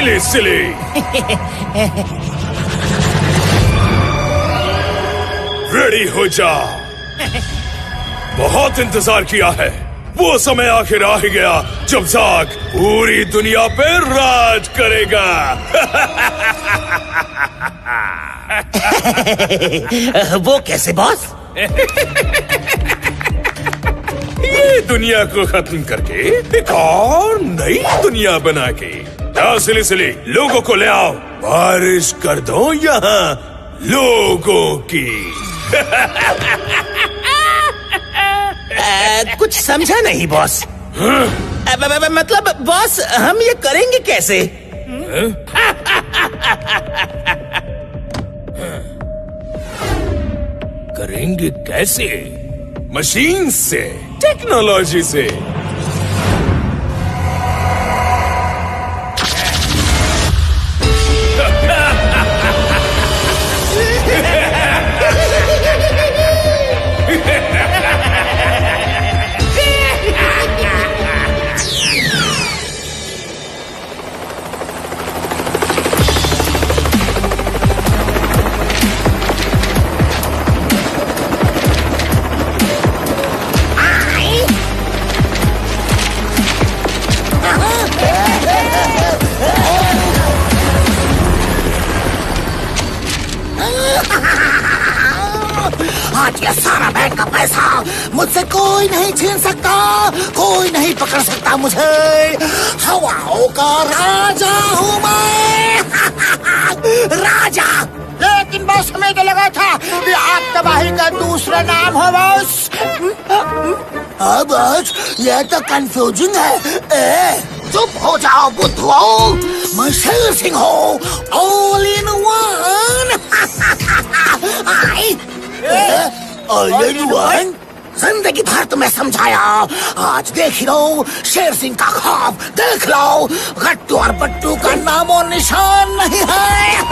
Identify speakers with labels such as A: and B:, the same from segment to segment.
A: सिली सिली। Ready हो जा, बहुत इंतजार किया है। वो समय आखिर आ ही गया जब ज़ाग पूरी दुनिया पे राज करेगा।
B: वो कैसे बॉस?
A: ये दुनिया को खत्म करके एक और नई दुनिया बना के। जाओ सिली सिली, लोगों को ले आओ, बारिश कर दो यहाँ लोगों की।
B: कुछ समझा नहीं बॉस। मतलब बॉस, हम ये करेंगे कैसे?
A: करेंगे कैसे? मशीन से, टेक्नोलॉजी से।
C: आज ये सारा बैंक का पैसा मुझसे कोई नहीं छीन सकता, कोई नहीं पकड़ सकता मुझे। हवाओं का राजा हूँ मैं। राजा। लेकिन बॉस, हमें तो लगा था कि आप तबाही का दूसरा नाम हो बॉस। बॉस, ये तो कंफ्यूजिंग है। चुप हो जाओ बुद्धुओं, मैं शेर सिंह हूँ, all in one. All in one? जिंदगी भर तुम्हें समझाया, आज देख ही लो शेर सिंह का ख्वाब देख लो। गट्टू और बट्टू का नामो निशान नहीं है।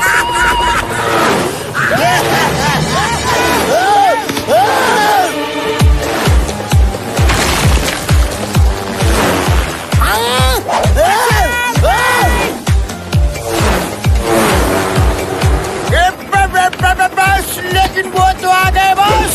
C: बस, लेकिन वो तो आ गए बॉस।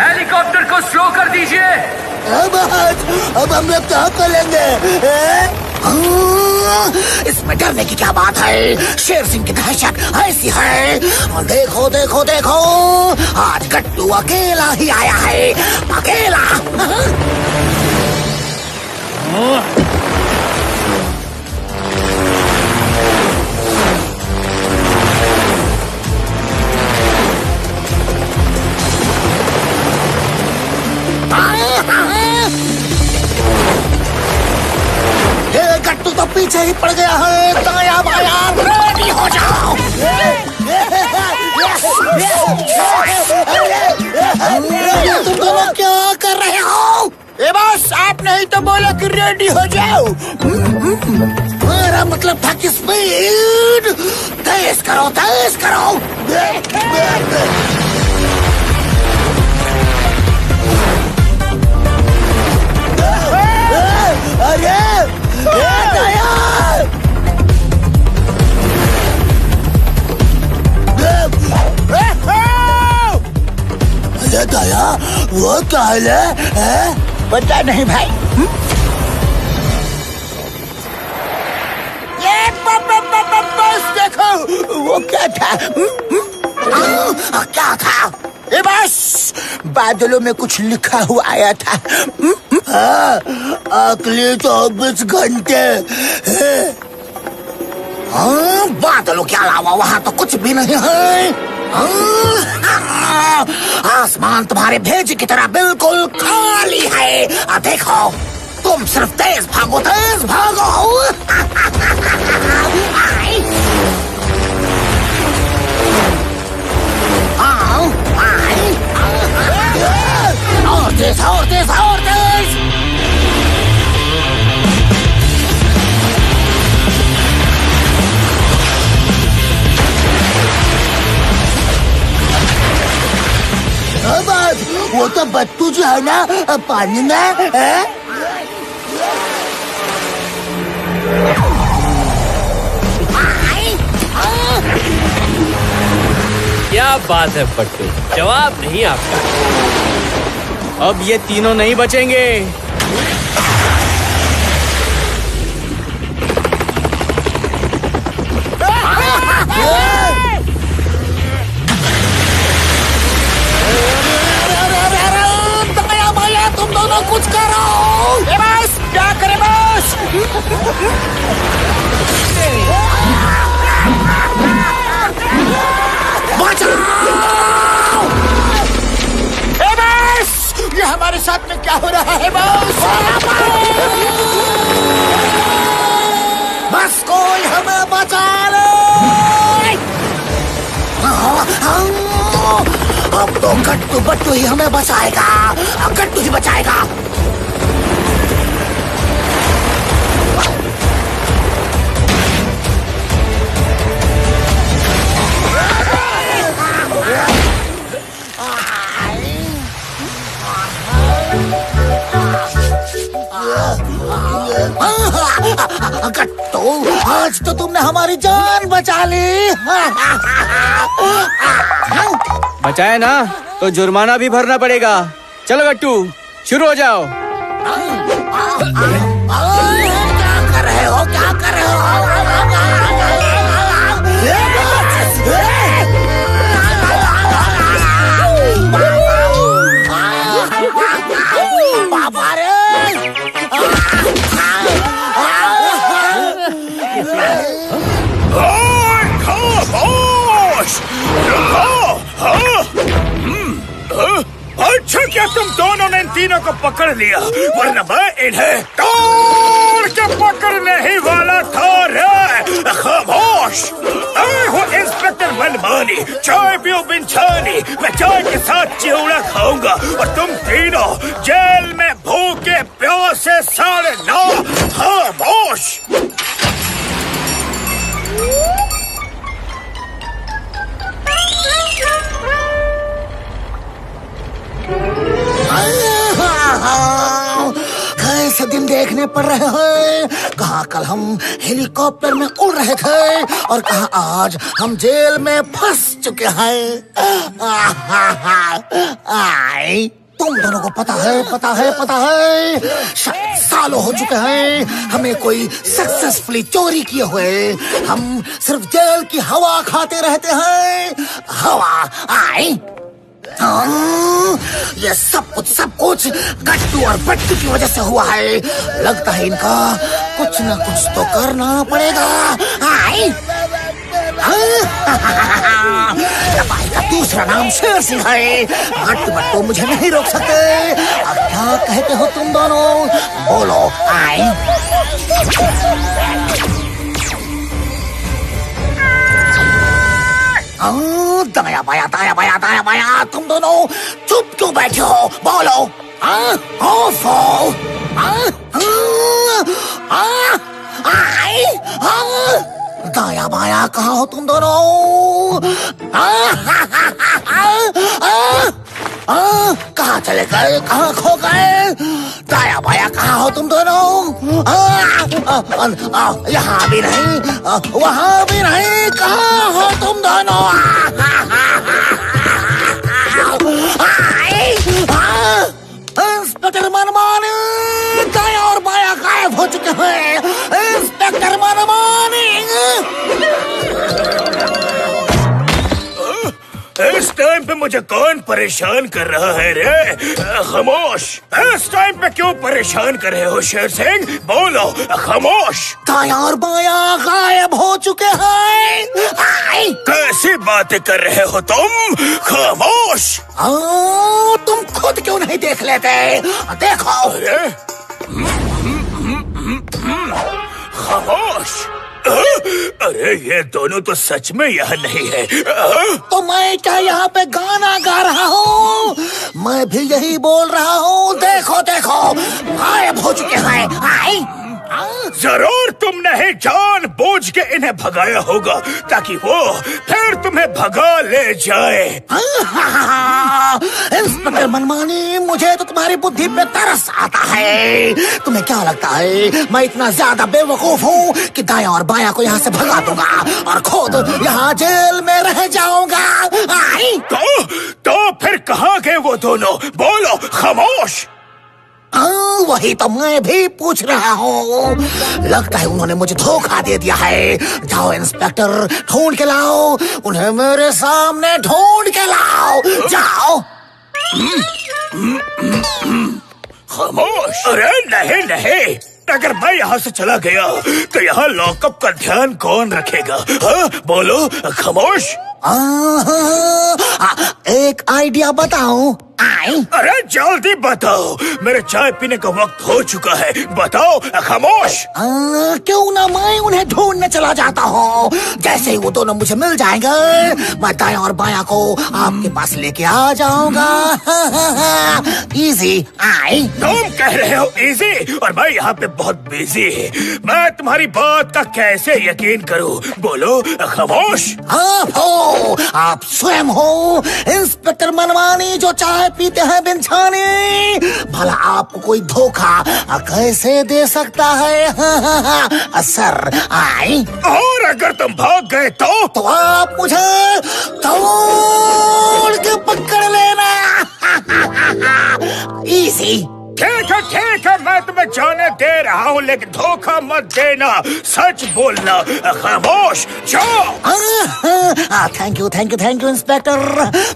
D: हेलीकॉप्टर को स्लो कर दीजिए।
C: अब हम लोग क्या करेंगे? इसमें डरने की क्या बात है? शेर सिंह की दहशत ऐसी है। और देखो देखो देखो, आज गट्टू अकेला ही आया है, अकेला। गट्टू तो पीछे ही पड़ गया है। दायां बायां रेडी हो जाओ। तुम दोनों क्या कर रहे हो? बस, आप नहीं तो बोला कि रेडी हो जाओ। मेरा मतलब था कि स्पीड तेज करो, तेज करो। अरे दया, वो क्या है? पता नहीं भाई। ये बस देखो, वो क्या था? क्या था? बस बादलों में कुछ लिखा हुआ आया था। अगले 24 घंटे। बादलों के अलावा वहाँ तो कुछ भी नहीं है। आसमान तुम्हारे भेज की तरह बिल्कुल खाली है। देखो तुम सिर्फ तेज भागो। और तेज। वो तो बत्तू जो है ना पानी में है?
E: क्या बात है पट्टू, जवाब नहीं आपका।
B: अब ये तीनों नहीं बचेंगे।
C: तुम दोनों कुछ करो। बस क्या करे बस। बचाओ। बस ये हमारे साथ में क्या हो रहा है बस? बस कोई हमें बचा ले। अब तो गट्टू बट्टू ही हमें बचाएगा। गट्टू ही बचाएगा। गट्टू, आज तो तुमने हमारी जान बचा ली।
B: बचाए ना तो जुर्माना भी भरना पड़ेगा। चलो गट्टू, शुरू हो जाओ।
C: क्या कर रहे हो? पापा रे।
A: अच्छा क्या तुम दोनों ने इन तीनों को पकड़ लिया, वरना मैं इन्हें तोड़ के पकड़ने ही वाला था रे। खामोश। मैं हूँ इंस्पेक्टर मनमानी, चाय पियो बिन छानी। मैं चाय के साथ चिवड़ा खाऊंगा और तुम तीनों जेल में भूखे प्यासे 9:30। खामोश।
C: कैसे दिन देखने पड़ रहे हैं। कहाँ कल हम हेलीकॉप्टर में उड़ रहे थे और कहाँ आज हम जेल में फंस चुके हैं। तुम दोनों को पता है सालों हो चुके हैं हमें कोई सक्सेसफुली चोरी किए हुए। हम सिर्फ जेल की हवा खाते रहते हैं। हवा ये सब कुछ गट्टू और बट्टू की वजह से हुआ है। लगता है इनका कुछ ना कुछ तो करना पड़ेगा। भाई का दूसरा नाम शेर सिंह है। गट्टू बट्टू मुझे नहीं रोक सकते। अब क्या कहते हो तुम दोनों? बोलो। दाया बाया तुम दोनों चुप क्यों बैठे हो? बोलो। दाया बाया कहाँ हो तुम दोनों? कहाँ चले गए? कहाँ खो गए? दाया बाया कहाँ हो तुम दोनों? यहाँ भी नहीं, वहाँ भी नहीं। कहाँ हो तुम दोनों? इंस्पेक्टर मनमानी, दाया और बाया गायब हो चुके हैं। इंस्पेक्टर मनमानी।
A: इस टाइम पे मुझे कौन परेशान कर रहा है रे? खामोश। इस टाइम पे क्यों परेशान कर रहे हो शेर सिंह? बोलो। खामोश।
C: दाया और बाया गायब हो चुके हैं।
A: कैसी बातें कर रहे हो तुम? खामोश।
C: तुम खुद क्यों नहीं देख लेते? देखो।
A: खामोश। अरे ये दोनों तो सच में यहाँ नहीं है।
C: तो मैं क्या यहाँ पे गाना गा रहा हूँ? मैं भी यही बोल रहा हूँ। देखो देखो, गायब हो चुके हैं। आई
A: जरूर तुमने जानबूझ के इन्हें भगाया होगा ताकि वो फिर तुम्हें भगा ले जाए।
C: इंस्पेक्टर मनमानी, मुझे तो तुम्हारी बुद्धि पे तरस आता है। तुम्हें क्या लगता है मैं इतना ज्यादा बेवकूफ हूँ कि दायां और बायां को यहाँ से भगा दूंगा और खुद यहाँ जेल में रह जाऊंगा? आई
A: तो फिर कहाँ गए वो दोनों? बोलो। खामोश।
C: वही तो मैं भी पूछ रहा हूँ। लगता है उन्होंने मुझे धोखा दे दिया है। जाओ इंस्पेक्टर, ढूंढ के लाओ उन्हें, मेरे सामने ढूंढ के लाओ। जाओ।
A: खामोश। अरे नहीं नहीं, अगर मैं यहाँ से चला गया तो यहाँ लॉकअप का ध्यान कौन रखेगा? हाँ बोलो। खामोश।
C: एक आइडिया बताऊं?
A: अरे जल्दी बताओ, मेरे चाय पीने का वक्त हो चुका है। बताओ। खामोश।
C: क्यों ना मैं उन्हें ढूंढने चला जाता हूँ। जैसे ही वो दोनों मुझे मिल जाएंगे, मैं दायां और बायां को आपके पास लेके आ जाऊंगा। इजी। आई
A: तुम कह रहे हो इजी और मैं यहाँ पे बहुत बिजी। मैं तुम्हारी बात का कैसे यकीन करूँ? बोलो। खामोश।
C: आप स्वयं हो इंस्पेक्टर मनमानी जो चाय पीते हैं बिन छाने। भला आपको कोई धोखा कैसे दे सकता है? सर। आई
A: और अगर तुम भाग गए तो
C: आप मुझे तोड़ के पकड़ लेना। इजी।
A: ठीक है, मैं तुम्हें जाने दे रहा हूँ, लेकिन धोखा मत देना, सच बोलना। खामोश। जाओ।
C: थैंक यू इंस्पेक्टर,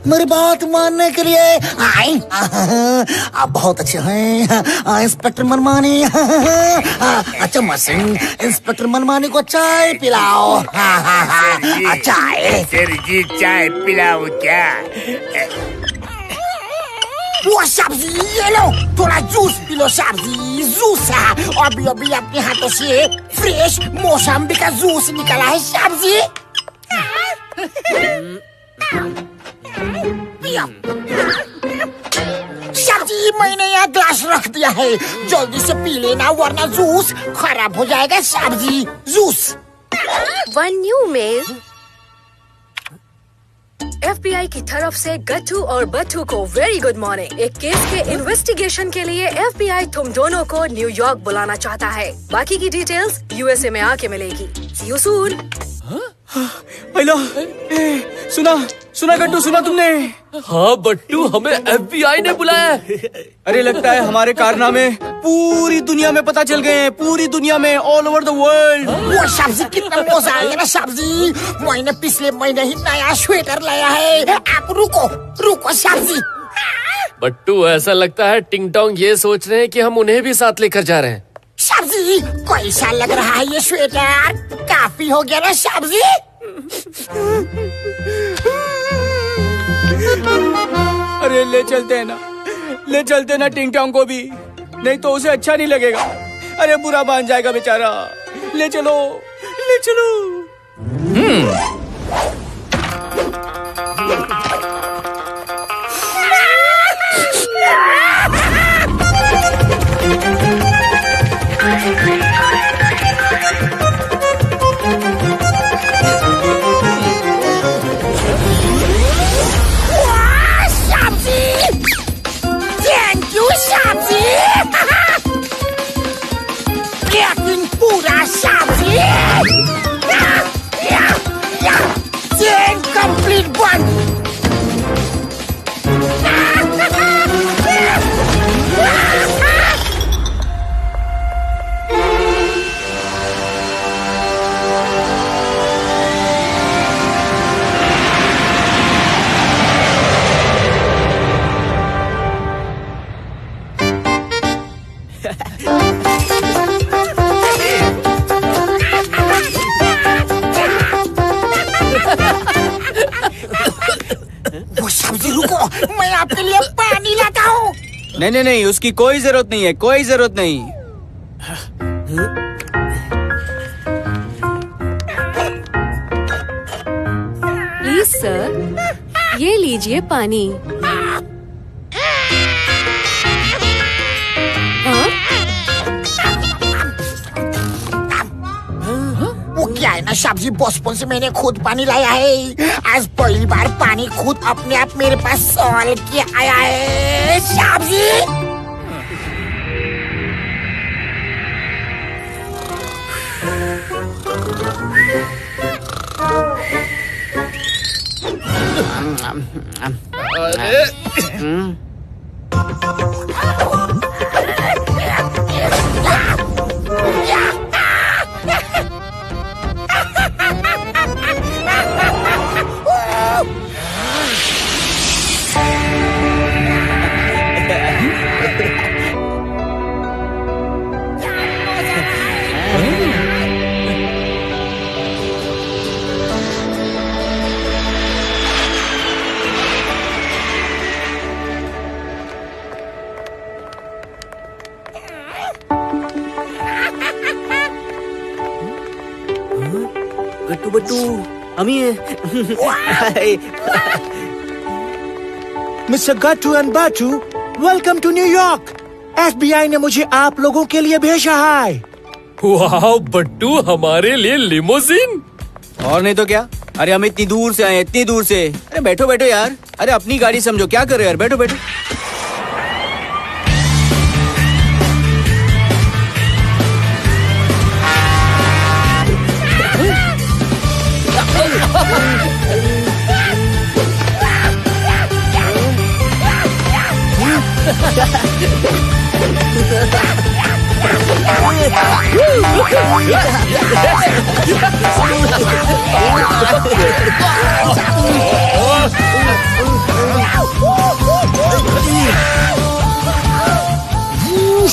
C: मेरी बात मानने के लिए। आई आप बहुत अच्छे हैं इंस्पेक्टर मनमानी। चम्मच सिंह, इंस्पेक्टर मनमानी को चाय पिलाओ। चाय।
A: सर जी चाय पिलाओ क्या?
C: वो सब्जी ये लो, थोड़ा जूस पी लो। सब्जी जूस है, अभी अभी अपने हाथों से फ्रेश मौसम्बी का जूस निकला है। सब्जी सब्जी मैंने यहाँ ग्लास रख दिया है, जल्दी से पी लेना वरना जूस खराब हो जाएगा। सब्जी juice.
F: One new mail. FBI की तरफ से गट्टू और बट्टू को वेरी गुड मॉर्निंग। एक केस के इन्वेस्टिगेशन के लिए FBI तुम दोनों को न्यूयॉर्क बुलाना चाहता है। बाकी की डिटेल्स USA में आके मिलेगी। See you soon।
G: हेलो, सुना गट्टू, सुना तुमने?
E: हाँ बट्टू, हमें FBI ने बुलाया है।
G: अरे लगता है हमारे कारनामे पूरी दुनिया में पता चल गए हैं। पूरी दुनिया में, ऑल ओवर द वर्ल्ड।
C: वो सब्जी कितना मजा आएगा ना। सब्जी मैंने पिछले महीने ही नया स्वेटर लाया है। आप रुको सब्जी।
E: बट्टू, ऐसा लगता है टिंग टोंग ये सोच रहे हैं कि हम उन्हें भी साथ लेकर जा रहे हैं।
C: सब्जी कैसा लग रहा है ये स्वेटर? काफी हो गया ना सब्जी?
G: अरे ले चलते ना टिंग टोंग को भी, नहीं तो उसे अच्छा नहीं लगेगा। अरे बुरा मान जाएगा बेचारा। ले चलो।
C: पूरा सब्जी चेन कंप्लीट बंद। वो सब्जी रुको, मैं आपके लिए पानी लाता हूँ।
G: नहीं, उसकी कोई जरूरत नहीं है, कोई जरूरत नहीं।
F: प्लीज सर, ये लीजिए पानी। हाँ?
C: वो क्या है ना सब्जी, बचपन से मैंने खुद पानी लाया है। आज पहली बार पानी खुद अपने आप मेरे पास सॉल्व किया आया है सब्जी।
G: गट्टू बट्टू, हम ही हैं।
H: मिस्टर गट्टू एंड बाटू, वेलकम टू न्यूयॉर्क। FBI ने मुझे आप लोगों के लिए भेजा है।
E: वाह बट्टू, हमारे लिए लिमोजिन।
G: और नहीं तो क्या। अरे हम इतनी दूर से आए, इतनी दूर से। अरे बैठो बैठो यार। अरे अपनी गाड़ी समझो, क्या कर रहे हो यार, बैठो बैठो।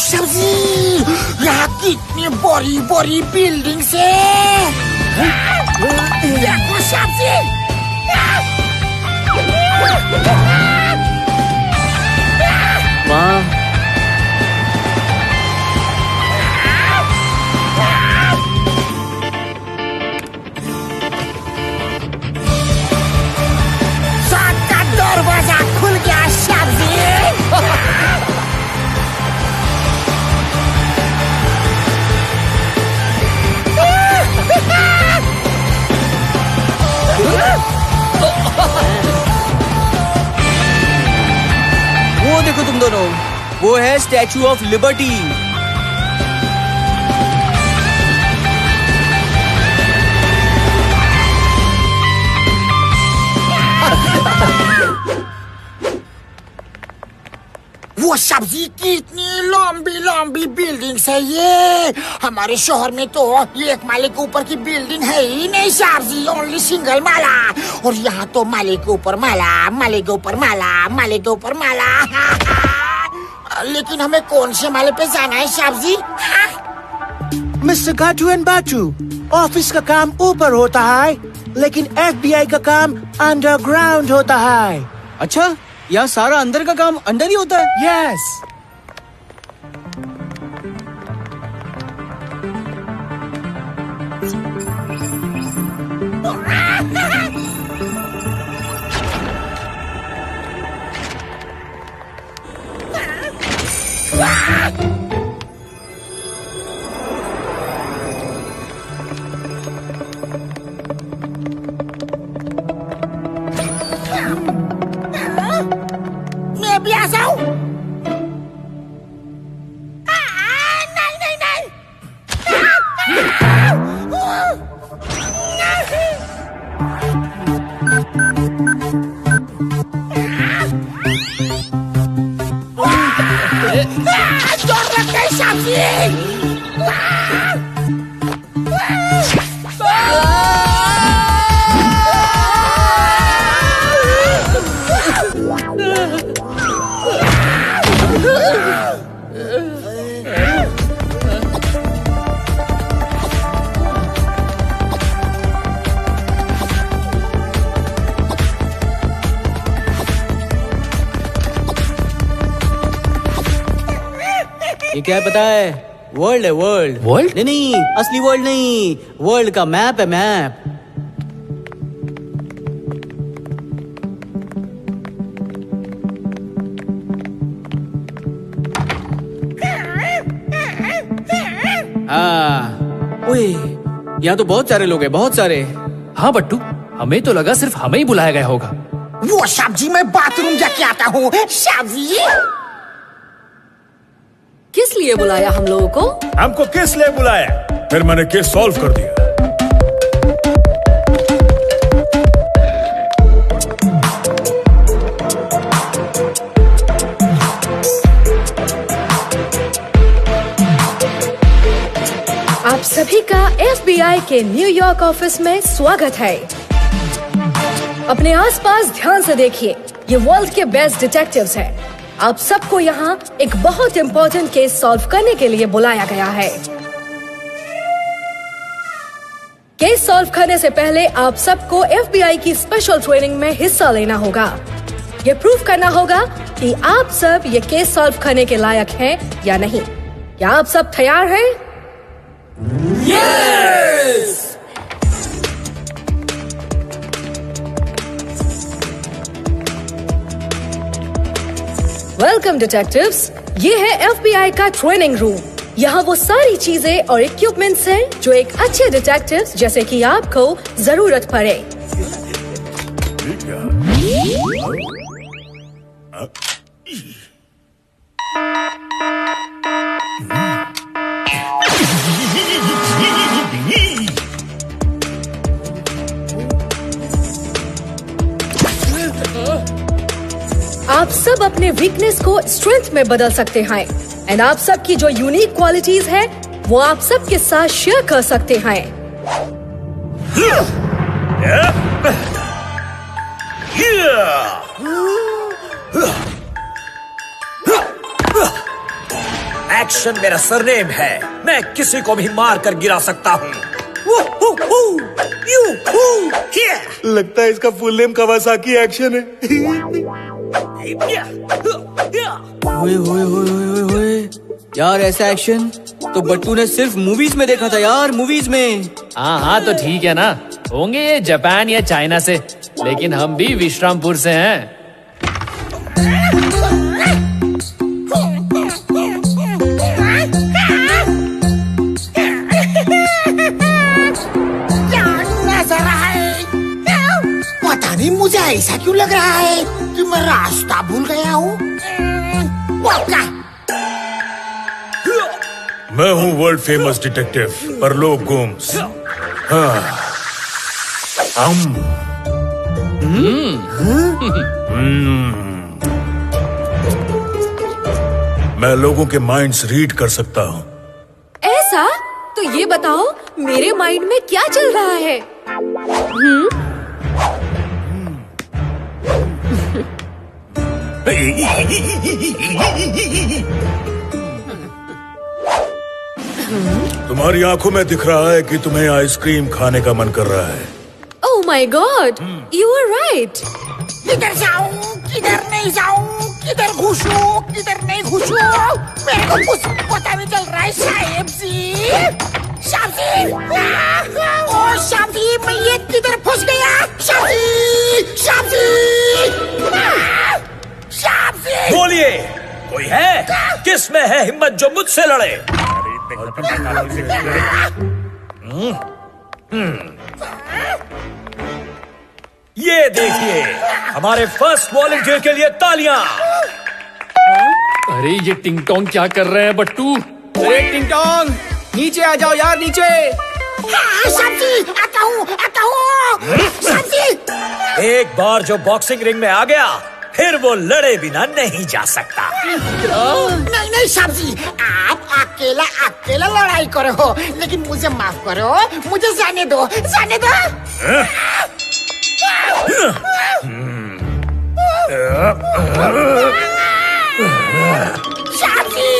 C: सब्जी, यहाँ कितनी बड़ी बड़ी बिल्डिंग से देखो सब्जी।
G: वाह,
C: सबका दरवाजा खुल गया सब्जी।
G: वो देखो तुम दोनों, वो है स्टैचू ऑफ लिबर्टी।
C: वो सब्जी कितनी लंबी लंबी बिल्डिंग है ये। हमारे शहर में तो एक माले के ऊपर की बिल्डिंग है ही नहीं सब्जी, ओनली सिंगल माला। और यहाँ तो माले के ऊपर माला, माले के ऊपर माला, माले के ऊपर माला। लेकिन हमें कौन से माले पे जाना है सब्जी?
H: मिस्टर गट्टू एंड बाटू, ऑफिस का काम ऊपर होता है, लेकिन FBI का काम अंडरग्राउंड होता है।
G: अच्छा, यहाँ सारा अंदर का काम अंदर ही होता है।
H: यस।
C: मैं भी आ जाऊं? नहीं नहीं नहीं। जोर लग गई सब्जी।
G: ये क्या है पता है? वर्ल्ड है वर्ल्ड।
E: वर्ल्ड?
G: नहीं नहीं, असली वर्ल्ड नहीं, वर्ल्ड का मैप है, मैप। ओए, यहाँ तो बहुत सारे लोग हैं, बहुत सारे।
E: हाँ बट्टू, हमें तो लगा सिर्फ हमें ही बुलाया गया होगा।
C: वो सब्जी, मैं बाथरूम जाके आता हूँ। सब्जी,
F: किस लिए बुलाया हम लोगों को?
A: हमको किस लिए बुलाया? फिर मैंने केस सॉल्व कर दिया।
F: आप सभी का FBI के न्यूयॉर्क ऑफिस में स्वागत है। अपने आसपास ध्यान से देखिए, ये वर्ल्ड के बेस्ट डिटेक्टिव्स हैं। आप सबको यहाँ एक बहुत इम्पोर्टेंट केस सॉल्व करने के लिए बुलाया गया है। केस सॉल्व करने से पहले आप सबको FBI की स्पेशल ट्रेनिंग में हिस्सा लेना होगा। ये प्रूफ करना होगा कि आप सब ये केस सॉल्व करने के लायक हैं या नहीं। क्या आप सब तैयार हैं?
G: यस!
F: वेलकम डिटेक्टिव्स, ये है FBI का ट्रेनिंग रूम। यहाँ वो सारी चीजें और इक्विपमेंट्स हैं जो एक अच्छे डिटेक्टिव जैसे कि आपको जरूरत पड़े। आप सब अपने वीकनेस को स्ट्रेंथ में बदल सकते हैं एंड आप सब की जो यूनिक क्वालिटीज है वो आप सब के साथ शेयर कर सकते हैं।
B: एक्शन मेरा सरनेम है, मैं किसी को भी मार कर गिरा सकता हूँ।
A: लगता है इसका फुल नेम कवासाकी एक्शन है।
G: ओए ओए ओए ओए ओए, यार ऐसा एक्शन तो बट्टू ने सिर्फ मूवीज में देखा था यार, मूवीज में।
E: हाँ हाँ तो ठीक है ना, होंगे ये जापान या चाइना से, लेकिन हम भी विश्रामपुर से हैं।
C: पता नहीं मुझे ऐसा क्यों लग रहा है कि मैं रास्ता भूल गया हूँ।
A: मैं हूँ वर्ल्ड फेमस डिटेक्टिव परलोक गोम्स। मैं लोगों के माइंड्स रीड कर सकता हूँ।
F: ऐसा? तो ये बताओ मेरे माइंड में क्या चल रहा है?
A: तुम्हारी आंखों में दिख रहा है कि तुम्हें आइसक्रीम खाने का मन कर रहा है।
F: Oh my God, you are right.
C: किधर जाऊँ, किधर नहीं जाऊँ, किधर घुसूँ, किधर नहीं घुसूँ, मेरे को कुछ पता नहीं चल रहा है। साहेब जी, साहब जी, ओ साहब जी, मैं ये किधर फंस गया? साहब जी, साहब जी, साहब जी,
B: बोलिए, कोई है? किस में है हिम्मत जो मुझसे लड़े? ये देखिए, हमारे फर्स्ट वॉलंटियर के लिए तालियां।
E: अरे ये टिंग टोंग क्या कर रहे हैं बट्टू?
G: अरे टिंग टोंग, नीचे आ जाओ यार, नीचे।
C: साहब जी, आता हूँ, आता हूँ, साहब जी।
B: एक बार जो बॉक्सिंग रिंग में आ गया, फिर वो लड़े बिना नहीं जा सकता।
C: नहीं नहीं साहब जी, आप अकेला अकेला लड़ाई करो, लेकिन मुझे माफ करो, मुझे जाने दो, जाने दो। साहब जी,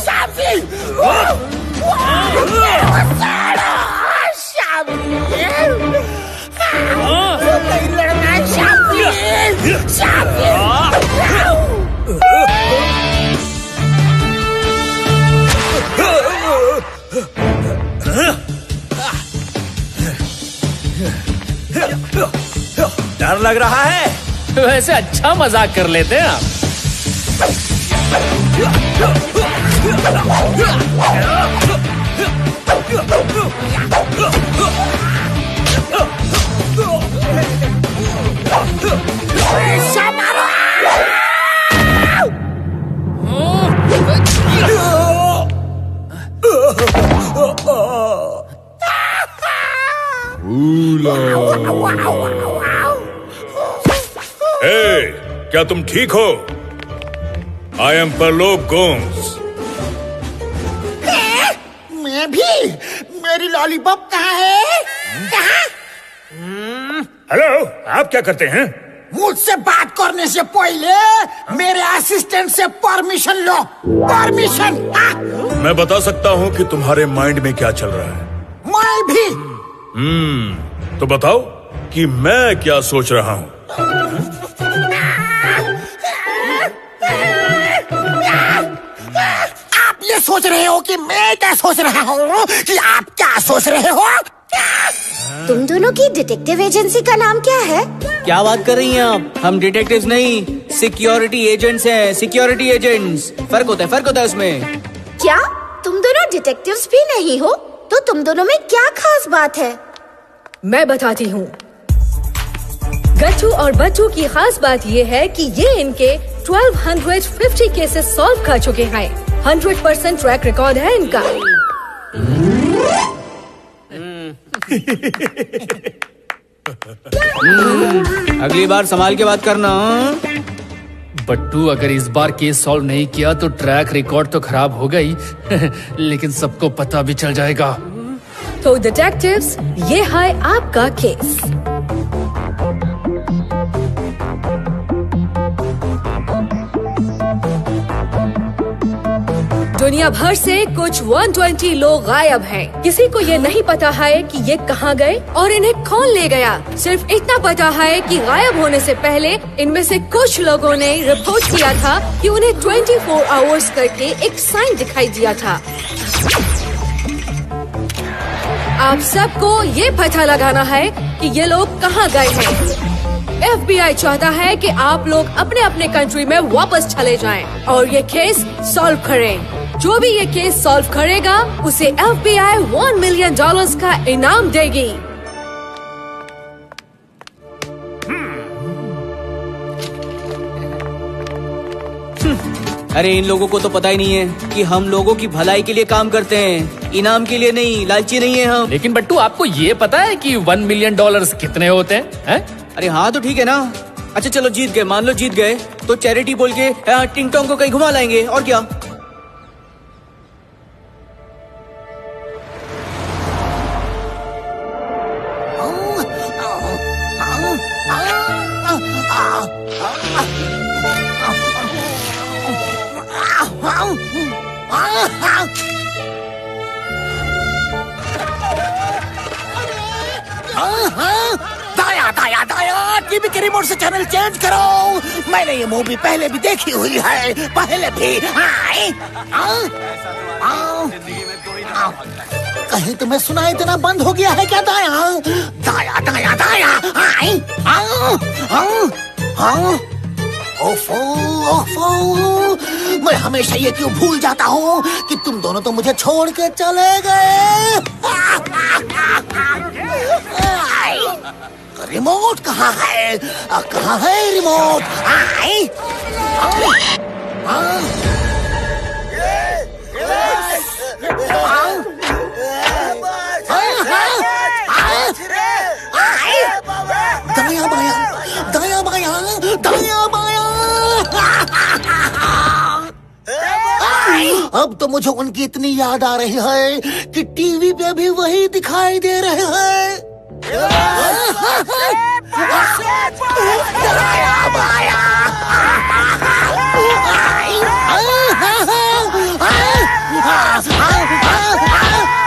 C: साहब जी, साहब जी, नहीं लड़ना, साहब जी, साहब जी।
B: डर लग रहा है?
E: वैसे अच्छा मजाक कर लेते हैं आप।
A: क्या तुम ठीक हो? आई एम परलोक गोम्स।
C: मैं भी। मेरी लॉलीपॉप कहाँ है? कहाँ?
A: हेलो, आप क्या करते हैं?
C: मुझसे बात करने से पहले मेरे असिस्टेंट से परमिशन लो। परमिशन।
A: मैं बता सकता हूँ कि तुम्हारे माइंड में क्या चल रहा है।
C: मैं भी।
A: तो बताओ कि मैं क्या सोच रहा हूँ।
C: आप ये सोच रहे हो कि मैं क्या सोच रहा हूँ? कि आप क्या सोच रहे हो?
I: तुम दोनों की डिटेक्टिव एजेंसी का नाम क्या है?
G: क्या बात कर रही हैं आप? हम डिटेक्टिव्स नहीं, सिक्योरिटी एजेंट्स हैं। Security agents. फर्क होता है उसमें।
I: क्या तुम दोनों डिटेक्टिव्स भी नहीं हो? तो तुम दोनों में क्या खास बात है?
F: मैं बताती हूँ। गट्टू और बट्टू की खास बात ये है कि ये इनके 1250 केसेस सॉल्व कर चुके हैं। 100% ट्रैक रिकॉर्ड है इनका।
G: अगली बार संभाल के बात करना।
E: बट्टू, अगर इस बार केस सॉल्व नहीं किया तो ट्रैक रिकॉर्ड तो खराब हो गई लेकिन सबको पता भी चल जाएगा।
F: तो डिटेक्टिव्स, ये है आपका केस। दुनिया भर से कुछ 120 लोग गायब हैं। किसी को ये नहीं पता है कि ये कहाँ गए और इन्हें कौन ले गया। सिर्फ इतना पता है कि गायब होने से पहले इनमें से कुछ लोगों ने रिपोर्ट किया था कि उन्हें 24 आवर्स करके एक साइन दिखाई दिया था। आप सबको ये पता लगाना है कि ये लोग कहाँ गए हैं। FBI चाहता है कि आप लोग अपने अपने कंट्री में वापस चले जाएं और ये केस सॉल्व करें। जो भी ये केस सॉल्व करेगा उसे FBI $1 मिलियन का इनाम देगी।
G: अरे इन लोगों को तो पता ही नहीं है कि हम लोगों की भलाई के लिए काम करते हैं, इनाम के लिए नहीं। लालची नहीं है हम।
E: लेकिन बट्टू, आपको ये पता है कि $1 मिलियन कितने होते हैं?
G: अरे हाँ, तो ठीक है ना। अच्छा चलो, जीत गए। मान लो जीत गए तो चैरिटी बोल के टिंग टोंग को कहीं घुमा लाएंगे, और क्या।
C: दाया दाया दाया, टीवी के रिमोट से चैनल चेंज करो। मैंने ये मूवी पहले भी देखी हुई है, पहले भी। कहीं तुम्हें सुनाई देना बंद हो गया है क्या? दाया दाया दाया दाया। ओफो ओफो, मैं हमेशा ये क्यों भूल जाता हूँ कि तुम दोनों तो मुझे छोड़ के चले गए। रिमोट कहाँ है? कहाँ है रिमोट? दाया बाया दाया बाया दाया बाया। अब तो मुझे उनकी इतनी याद आ रही है कि टीवी पे भी वही दिखाई दे रहे हैं।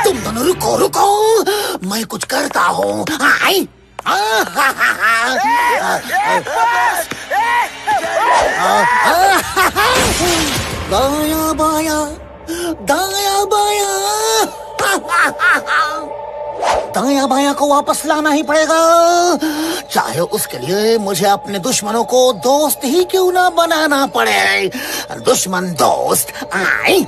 C: तुम दोनों रुको रुको, मैं कुछ करता हूँ। दाया बाया दाया बाया। दाया बाया को वापस लाना ही पड़ेगा, चाहे उसके लिए मुझे अपने दुश्मनों को दोस्त ही क्यों ना बनाना पड़े। दुश्मन दोस्त आई।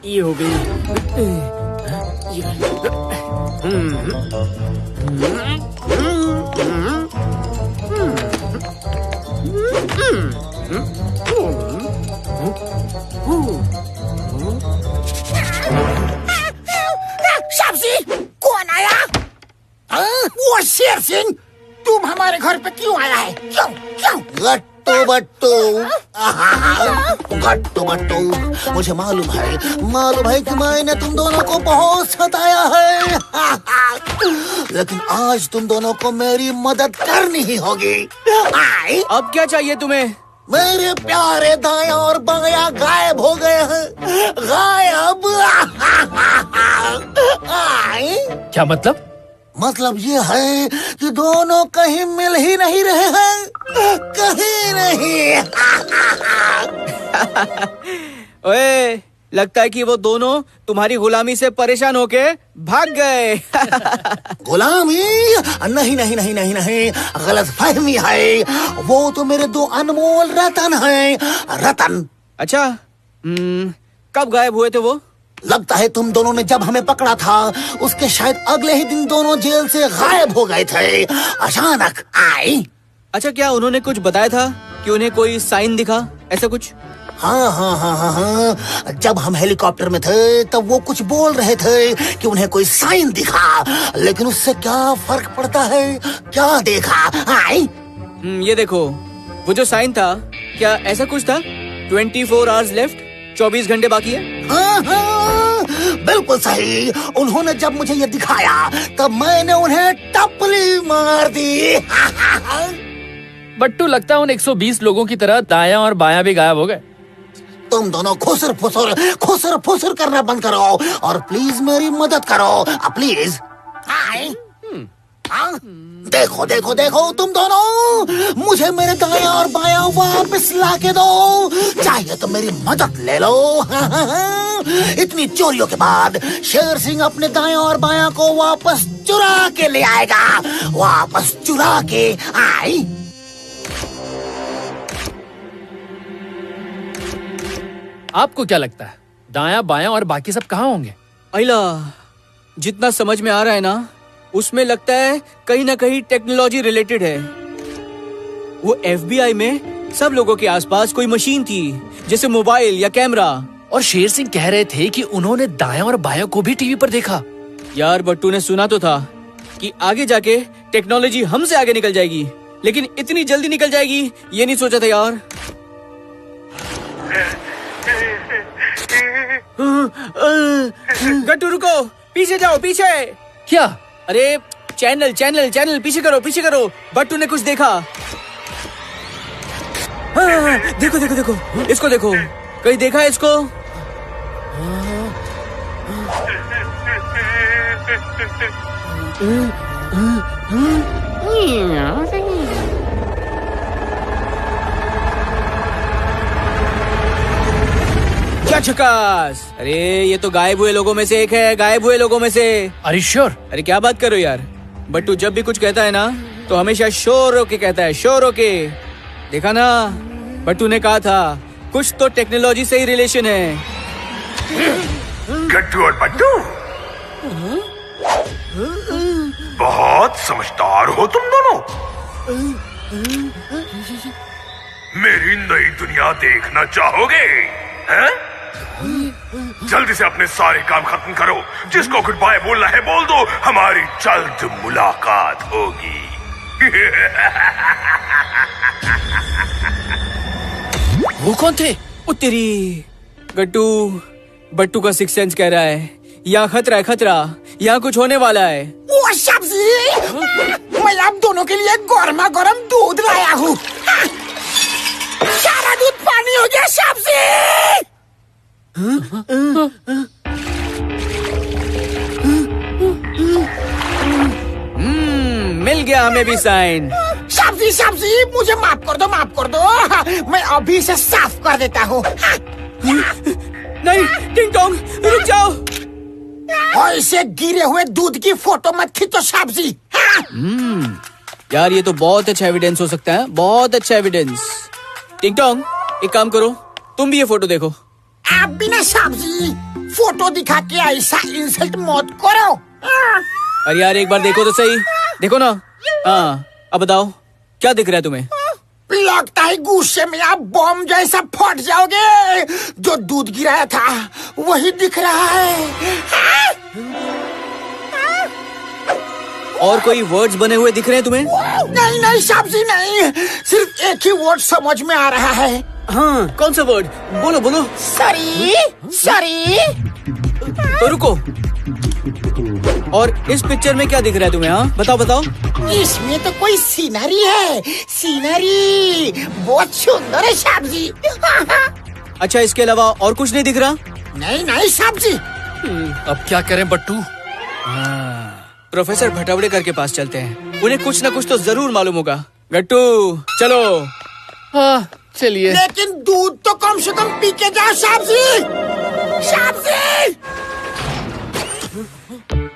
G: ये हो गई।
C: शाबजी, कौन आया? वो शेर सिंह, तुम हमारे घर पे क्यों आया है? क्यों क्यों? गट्टू बट्टू, गट्टू बट्टू, मुझे मालूम है कि मैंने तुम दोनों को बहुत सताया है। लेकिन आज तुम दोनों को मेरी मदद करनी ही होगी। आई?
G: अब क्या चाहिए तुम्हें?
C: मेरे प्यारे दाया और बाया गायब हो गए हैं, गायब। आई?
E: क्या मतलब?
C: मतलब ये है कि दोनों कहीं मिल ही नहीं रहे हैं, कहीं नहीं।
G: ओए, लगता है कि वो दोनों तुम्हारी गुलामी से परेशान होके भाग गए।
C: गुलामी? नहीं नहीं नहीं नहीं नहीं, गलत फहमी है। वो तो मेरे दो अनमोल रतन हैं। रतन?
G: अच्छा, कब गायब हुए थे वो?
C: लगता है तुम दोनों ने जब हमें पकड़ा था उसके शायद अगले ही दिन दोनों जेल से गायब हो गए थे, अचानक। आई?
G: अच्छा, क्या उन्होंने कुछ बताया था कि उन्हें कोई साइन दिखा, ऐसा कुछ?
C: हाँ। जब हम हेलीकॉप्टर में थे तब वो कुछ बोल रहे थे कि उन्हें कोई साइन दिखा, लेकिन उससे क्या फर्क पड़ता है? क्या देखा? आई?
G: ये देखो, वो जो साइन था, क्या ऐसा कुछ था? 24 आवर्स लेफ्ट, 24 घंटे बाकी है।
C: हाँ, बिल्कुल सही। उन्होंने जब मुझे ये दिखाया तब मैंने उन्हें टपली मार दी।
E: बट्टू, लगता है उन 120 लोगों की तरह दाया और बाया भी गायब हो गए।
C: तुम दोनों खुसर फुसर करना बंद करो और प्लीज मेरी मदद करो, प्लीज। देखो देखो देखो, तुम दोनों, मुझे मेरे दाया और बाया वापस लाके दो, चाहिए तो मेरी मदद ले लो। इतनी चोरियों के बाद शेर सिंह अपने दाया और बाया को वापस चुरा के ले आएगा, वापस चुरा के। आई?
E: आपको क्या लगता है, दाया बाया और बाकी सब कहाँ होंगे?
G: अइला, जितना समझ में आ रहा है ना, उसमें लगता है कहीं ना कहीं टेक्नोलॉजी रिलेटेड है। वो FBI में सब लोगों के आसपास कोई मशीन थी, जैसे मोबाइल या कैमरा।
E: और शेर सिंह कह रहे थे कि उन्होंने दाया और बाया को भी टीवी पर देखा।
G: यार, बट्टू ने सुना तो था कि आगे जाके टेक्नोलॉजी हमसे आगे निकल जाएगी, लेकिन इतनी जल्दी निकल जाएगी ये नहीं सोचा था यार। गट्टू, रुको, पीछे जाओ, पीछे।
E: क्या?
G: अरे चैनल, पीछे करो। बट्टू ने कुछ देखा। हाँ, देखो, इसको देखो, कहीं देखा है इसको? क्या झकास! अरे ये तो गायब हुए लोगों में से एक है, गायब हुए लोगों में से।
E: अरे श्योर?
G: अरे क्या बात करो यार, बट्टू जब भी कुछ कहता है ना तो हमेशा शोर होके कहता है, शोर होके। देखा ना, बट्टू ने कहा था कुछ तो टेक्नोलॉजी से ही रिलेशन है।
A: गट्टू और बट्टू बहुत समझदार हो तुम दोनों। मेरी नई दुनिया देखना चाहोगे? हैं? जल्दी से अपने सारे काम खत्म करो, जिसको गुड बाय बोलना है बोल दो, हमारी जल्द मुलाकात होगी।
E: वो कौन थे?
G: तेरी गट्टू, बट्टू का सिक्स सेंस कह रहा है यहाँ खतरा है, खतरा, यहाँ कुछ होने वाला है।
C: वो सब्जी, मैं आप दोनों के लिए गर्मा गर्म दूध लाया हूँ। सारा दूध पानी हो गया सब्जी।
G: मिल गया हमें भी साइन।
C: सब्जी मुझे माफ कर दो। मैं अभी से साफ कर देता हूँ।
G: नहीं टिंग टोंग रुक जाओ।
C: और इसे गिरे हुए दूध की फोटो मत खींचो सब्जी।
G: यार ये तो बहुत अच्छा एविडेंस हो सकता है, बहुत अच्छा एविडेंस। टिंग टोंग एक काम करो, तुम भी ये फोटो देखो।
C: आप भी ना सब्जी फोटो दिखा के ऐसा इंसल्ट मत करो।
G: अरे यार एक बार देखो तो सही, देखो ना। हाँ अब बताओ क्या दिख रहा है तुम्हें?
C: लगता है गुस्से में आप बम जैसा फट जाओगे। जो दूध गिराया था वही दिख रहा है।
G: और कोई वर्ड्स बने हुए दिख रहे हैं तुम्हें?
C: नहीं सब्जी नहीं, सिर्फ एक ही वर्ड समझ में आ रहा है।
G: हाँ कौन सा वर्ड? बोलो बोलो।
C: सॉरी।
G: तो रुको, और इस पिक्चर में क्या दिख रहा है तुम्हें? हाँ बताओ।
C: इसमें तो कोई सीनरी है, सीनरी बहुत सुंदर है सब्जी।
G: अच्छा इसके अलावा और कुछ नहीं दिख रहा?
C: नहीं सब्जी।
E: अब क्या करें बट्टू?
G: प्रोफेसर भटवड़ेकर के पास चलते हैं, उन्हें कुछ न कुछ तो जरूर मालूम होगा। गट्टू चलो।
E: हाँ चलिए।
C: लेकिन दूध तो कम से कम पी के जाओ सब्जी।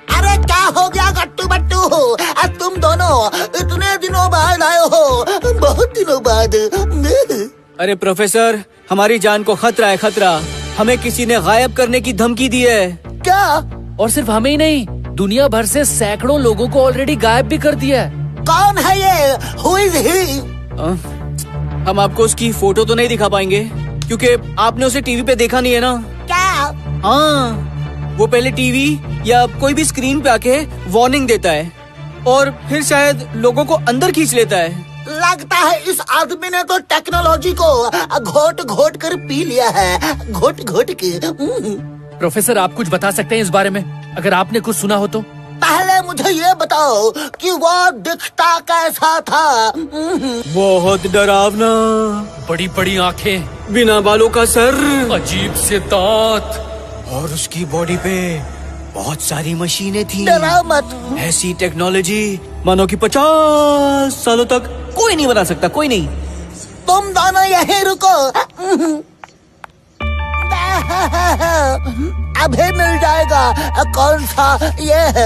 C: अरे क्या हो गया गट्टू बट्टू? अब तुम दोनों इतने दिनों बाद आए हो, बहुत दिनों बाद।
G: अरे प्रोफेसर हमारी जान को खतरा है, खतरा। हमें किसी ने गायब करने की धमकी दी है।
C: क्या?
E: और सिर्फ हमें ही नहीं, दुनिया भर से सैकड़ों लोगों को ऑलरेडी गायब भी कर दिया है।
C: कौन है ये? Who is he?
G: हम आपको उसकी फोटो तो नहीं दिखा पाएंगे क्योंकि आपने उसे टीवी पे देखा नहीं है ना।
C: क्या?
G: हाँ वो पहले टीवी या कोई भी स्क्रीन पे आके वार्निंग देता है और फिर शायद लोगों को अंदर खींच लेता है।
C: लगता है इस आदमी ने तो टेक्नोलॉजी को घोट कर पी लिया है, घोट के।
E: प्रोफेसर आप कुछ बता सकते हैं इस बारे में, अगर आपने कुछ सुना हो तो?
C: पहले मुझे ये बताओ कि वो दिखता कैसा था?
G: बहुत डरावना,
E: बड़ी बड़ी आंखें,
G: बिना बालों का सर,
E: अजीब से दांत,
G: और उसकी बॉडी पे बहुत सारी मशीनें थी।
C: डराओ मत।
G: ऐसी टेक्नोलॉजी मानो कि 50 सालों तक कोई नहीं बना सकता, कोई नहीं।
C: तुम दोनों यहीं रुको, अभी मिल जाएगा कौन सा ये है।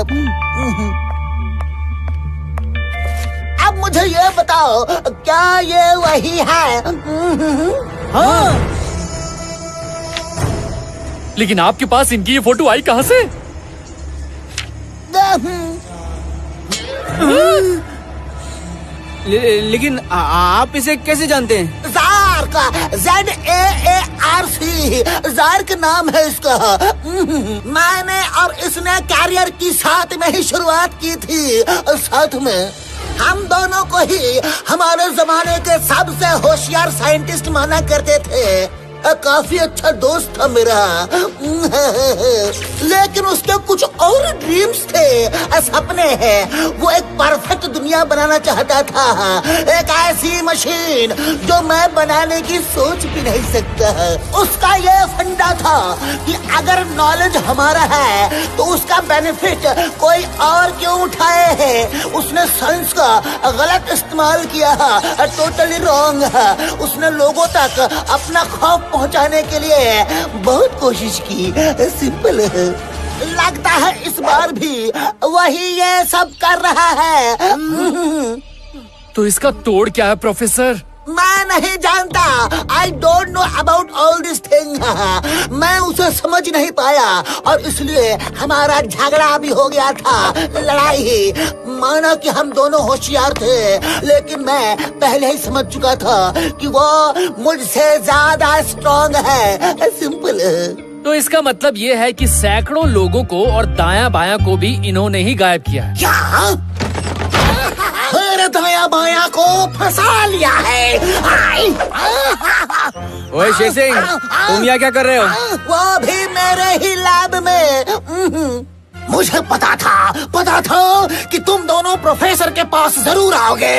C: अब मुझे ये बताओ क्या ये वही है?
G: हाँ
E: लेकिन आपके पास इनकी ये फोटो आई कहाँ से?
G: लेकिन आप इसे कैसे जानते हैं?
C: ज़ार्क, ZAARC, ज़ार्क नाम है इसका। मैंने और इसने कैरियर की साथ में ही शुरुआत की थी। साथ में हम दोनों को ही हमारे जमाने के सबसे होशियार साइंटिस्ट माना करते थे। काफी अच्छा दोस्त था मेरा। लेकिन उसके कुछ और ड्रीम्स थे, सपने हैं। वो एक परफेक्ट दुनिया बनाना चाहता था, एक ऐसी मशीन जो मैं बनाने की सोच भी नहीं सकता। उसका ये फंडा था कि अगर नॉलेज हमारा है तो उसका बेनिफिट कोई और क्यों उठाए है। उसने साइंस का गलत इस्तेमाल किया, टोटली रॉन्ग। उसने लोगों तक अपना खौफ पहुंचाने के लिए बहुत कोशिश की। सिंपल है। लगता है इस बार भी वही ये सब कर रहा है।
E: तो इसका तोड़ क्या है प्रोफेसर?
C: मैं नहीं जानता। I don't know about all this thing। मैं उसे समझ नहीं पाया और इसलिए हमारा झगड़ा भी हो गया था, लड़ाई। माना कि हम दोनों होशियार थे, लेकिन मैं पहले ही समझ चुका था कि वो मुझसे ज्यादा स्ट्रॉन्ग है। सिंपल।
E: तो इसका मतलब ये है कि सैकड़ों लोगों को और दायां बायां को भी इन्होंने ही गायब किया है।
C: क्या? दाया बाया को फंसा लिया है।
G: ओए शेर सिंह, तुम यहाँ क्या कर रहे हो?
C: वो भी मेरे ही लैब में। मुझे पता था कि तुम दोनों प्रोफेसर के पास जरूर आओगे।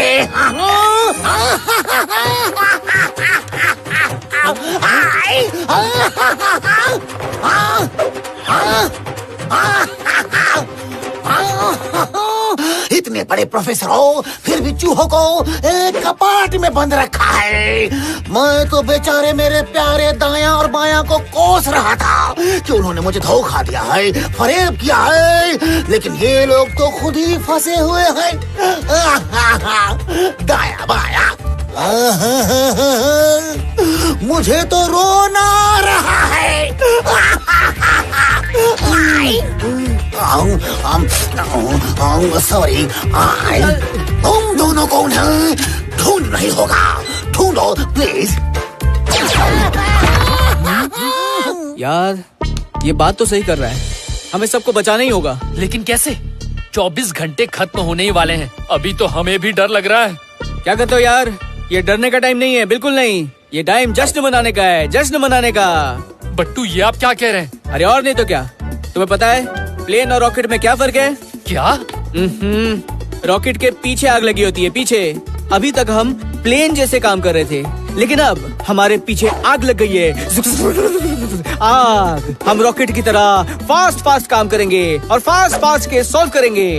C: इतने बड़े प्रोफेसर हो फिर भी चूहों को एक कपाट में बंद रखा है। मैं तो बेचारे मेरे प्यारे दायां और बायां को कोस रहा था कि उन्होंने मुझे धोखा दिया है, फरेब किया है, लेकिन ये लोग तो खुद ही फंसे हुए हैं। दाया बाया मुझे तो रोना आ रहा है। सॉरी, तुम दोनों कौन हैं? ढूंढ नहीं होगा, ढूंढो प्लीज।
G: यार ये बात तो सही कर रहा है, हमें सबको बचाना ही होगा।
E: लेकिन कैसे? 24 घंटे खत्म होने ही वाले हैं, अभी तो हमें भी डर लग रहा है।
G: क्या कहते हो यार? ये डरने का टाइम नहीं है, बिल्कुल नहीं। ये टाइम जश्न मनाने का है, जश्न मनाने का।
E: बट्टू ये आप क्या कह रहे हैं?
G: अरे और नहीं तो क्या, तुम्हें पता है प्लेन और रॉकेट में क्या फर्क है?
E: क्या?
G: रॉकेट के पीछे आग लगी होती है, पीछे। अभी तक हम प्लेन जैसे काम कर रहे थे, लेकिन अब हमारे पीछे आग लग गई है। आग। हम रॉकेट की तरह फास्ट फास्ट काम करेंगे और फास्ट फास्ट के सॉल्व करेंगे।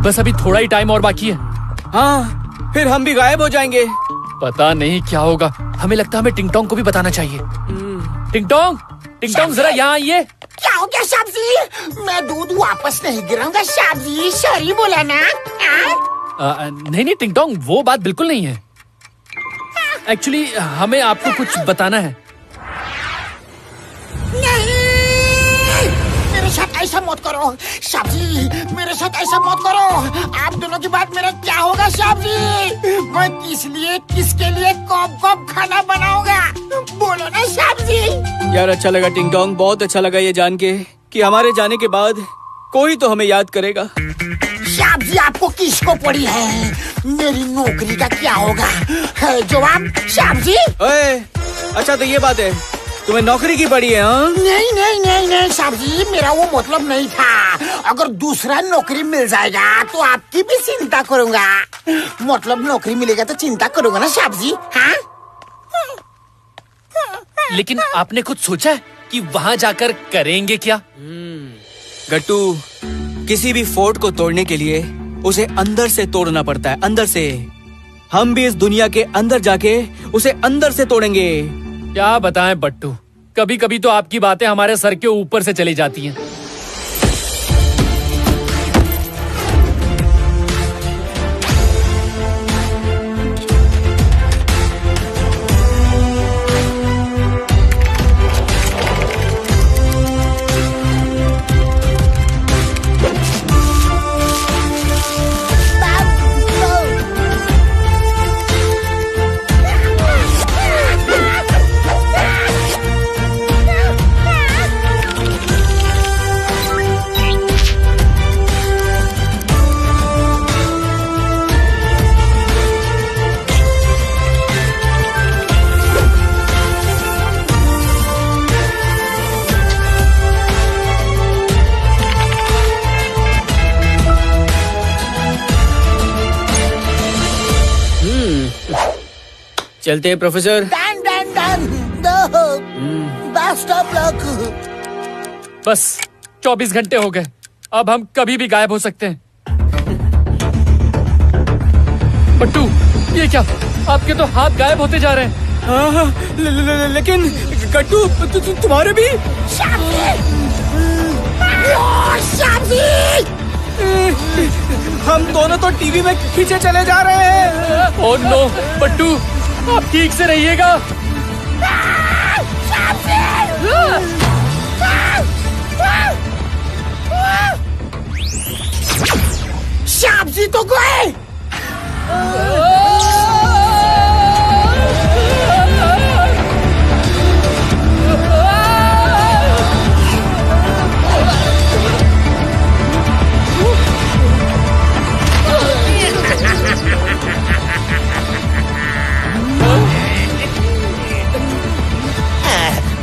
E: बस अभी थोड़ा ही टाइम और बाकी है।
G: हाँ, फिर हम भी गायब हो जाएंगे।
E: पता नहीं क्या होगा। हमें लगता है हमें टिंगटोंग को भी बताना चाहिए। टिंगटोंग, टिंगटोंग जरा यहाँ आइए।
C: क्या हो गया शाप जी? मैं दूध वापस नहीं गिराऊंगा शाप जी, सॉरी बोला ना।
E: नहीं टिंगटोंग, वो बात बिल्कुल नहीं है। एक्चुअली हमें आपको कुछ बताना है।
C: नहीं, मेरे साथ ऐसा मत करो शाप जी, मेरे साथ ऐसा मत करो। आप दोनों के बाद मेरा क्या होगा शाप जी? मैं किस लिए, किसके लिए कब कब खाना बनाऊंगा? बोलो ना शाप जी।
G: यार अच्छा लगा टिंगटोंग, बहुत अच्छा लगा ये जान के कि हमारे जाने के बाद कोई तो हमें याद करेगा।
C: शाप जी आपको किसको पड़ी है? मेरी नौकरी का क्या होगा? है जवाब शाप जी।
G: ओए, अच्छा तो ये बात है, तुम्हें नौकरी की पड़ी है? हाँ?
C: नहीं नहीं नहीं नहीं साहब जी, मेरा वो मतलब नहीं था। अगर दूसरा नौकरी मिल जाएगा तो आपकी भी चिंता करूंगा। मतलब नौकरी मिलेगा तो चिंता करूंगा ना साहब जी। हाँ?
E: लेकिन आपने कुछ सोचा है कि वहाँ जाकर करेंगे क्या?
G: गट्टू, किसी भी फोर्ट को तोड़ने के लिए उसे अंदर से तोड़ना पड़ता है, अंदर से। हम भी इस दुनिया के अंदर जाके उसे अंदर से तोड़ेंगे।
E: क्या बताएं बट्टू, कभी कभी तो आपकी बातें हमारे सर के ऊपर से चली जाती हैं।
G: चलते हैं professor.
C: Done done done, best of luck.
E: बस 24 घंटे हो गए, अब हम कभी भी गायब हो सकते हैं। बट्टू, ये क्या? आपके तो हाथ गायब होते जा रहे हैं।
G: हाँ, लेकिन गट्टू तुम्हारे भी? हम दोनों तो टीवी में खींचे चले जा रहे हैं।
E: ओह नो बट्टू, आप ठीक से रहिएगा।
C: शाप जी तो गए।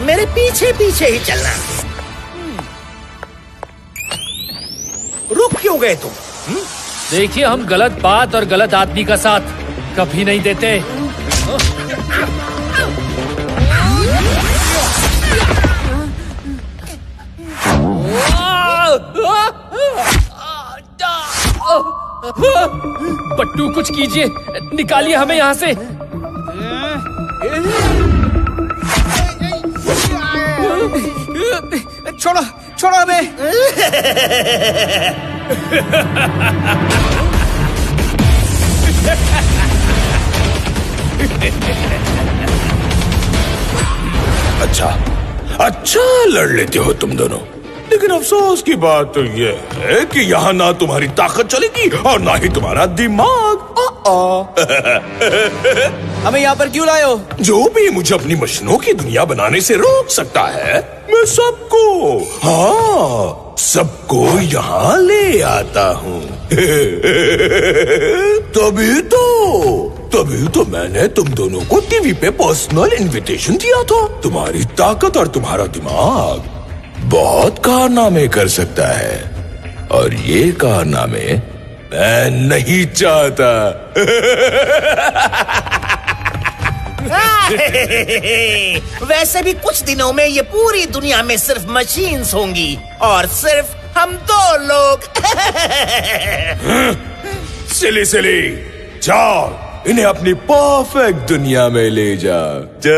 C: मेरे पीछे पीछे ही चलना। रुक क्यों गए तुम?
E: देखिए, हम गलत बात और गलत आदमी का साथ कभी नहीं देते। बट्टू कुछ कीजिए, निकालिए हमें यहाँ से।
G: छोड़ो छोड़ो हमें।
A: अच्छा लड़ लेते हो तुम दोनों, लेकिन अफसोस की बात तो ये है कि यहाँ ना तुम्हारी ताकत चलेगी और ना ही तुम्हारा दिमाग।
G: हमें यहाँ पर क्यों लाए हो?
A: जो भी मुझे अपनी मशीनों की दुनिया बनाने से रोक सकता है, मैं सबको यहाँ ले आता हूँ। तभी तो मैंने तुम दोनों को टीवी पे पर्सनल इनविटेशन दिया था। तुम्हारी ताकत और तुम्हारा दिमाग बहुत कारनामे कर सकता है, और ये कारनामे मैं नहीं चाहता।
B: वैसे भी कुछ दिनों में ये पूरी दुनिया में सिर्फ मशीन्स होंगी और सिर्फ हम दो लोग।
A: सिली जाओ, इन्हें अपनी परफेक्ट दुनिया में ले जाओ। जा।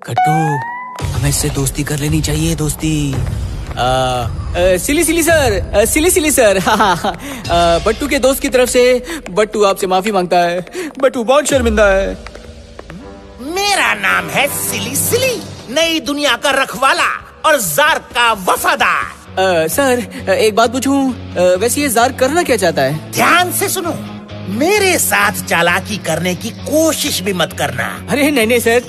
G: कट्टू, हमें इससे दोस्ती कर लेनी चाहिए। दोस्ती सिली सर। बट्टू के दोस्त की तरफ से बट्टू आपसे माफी मांगता है। बट्टू बहुत शर्मिंदा है।
B: मेरा नाम है सिली, नई दुनिया का रखवाला और जार का वफादार।
G: सर, एक बात पूछूं, वैसे ये जार करना क्या चाहता है?
B: ध्यान से सुनो, मेरे साथ चालाकी करने की कोशिश भी मत करना।
G: अरे नहीं सर,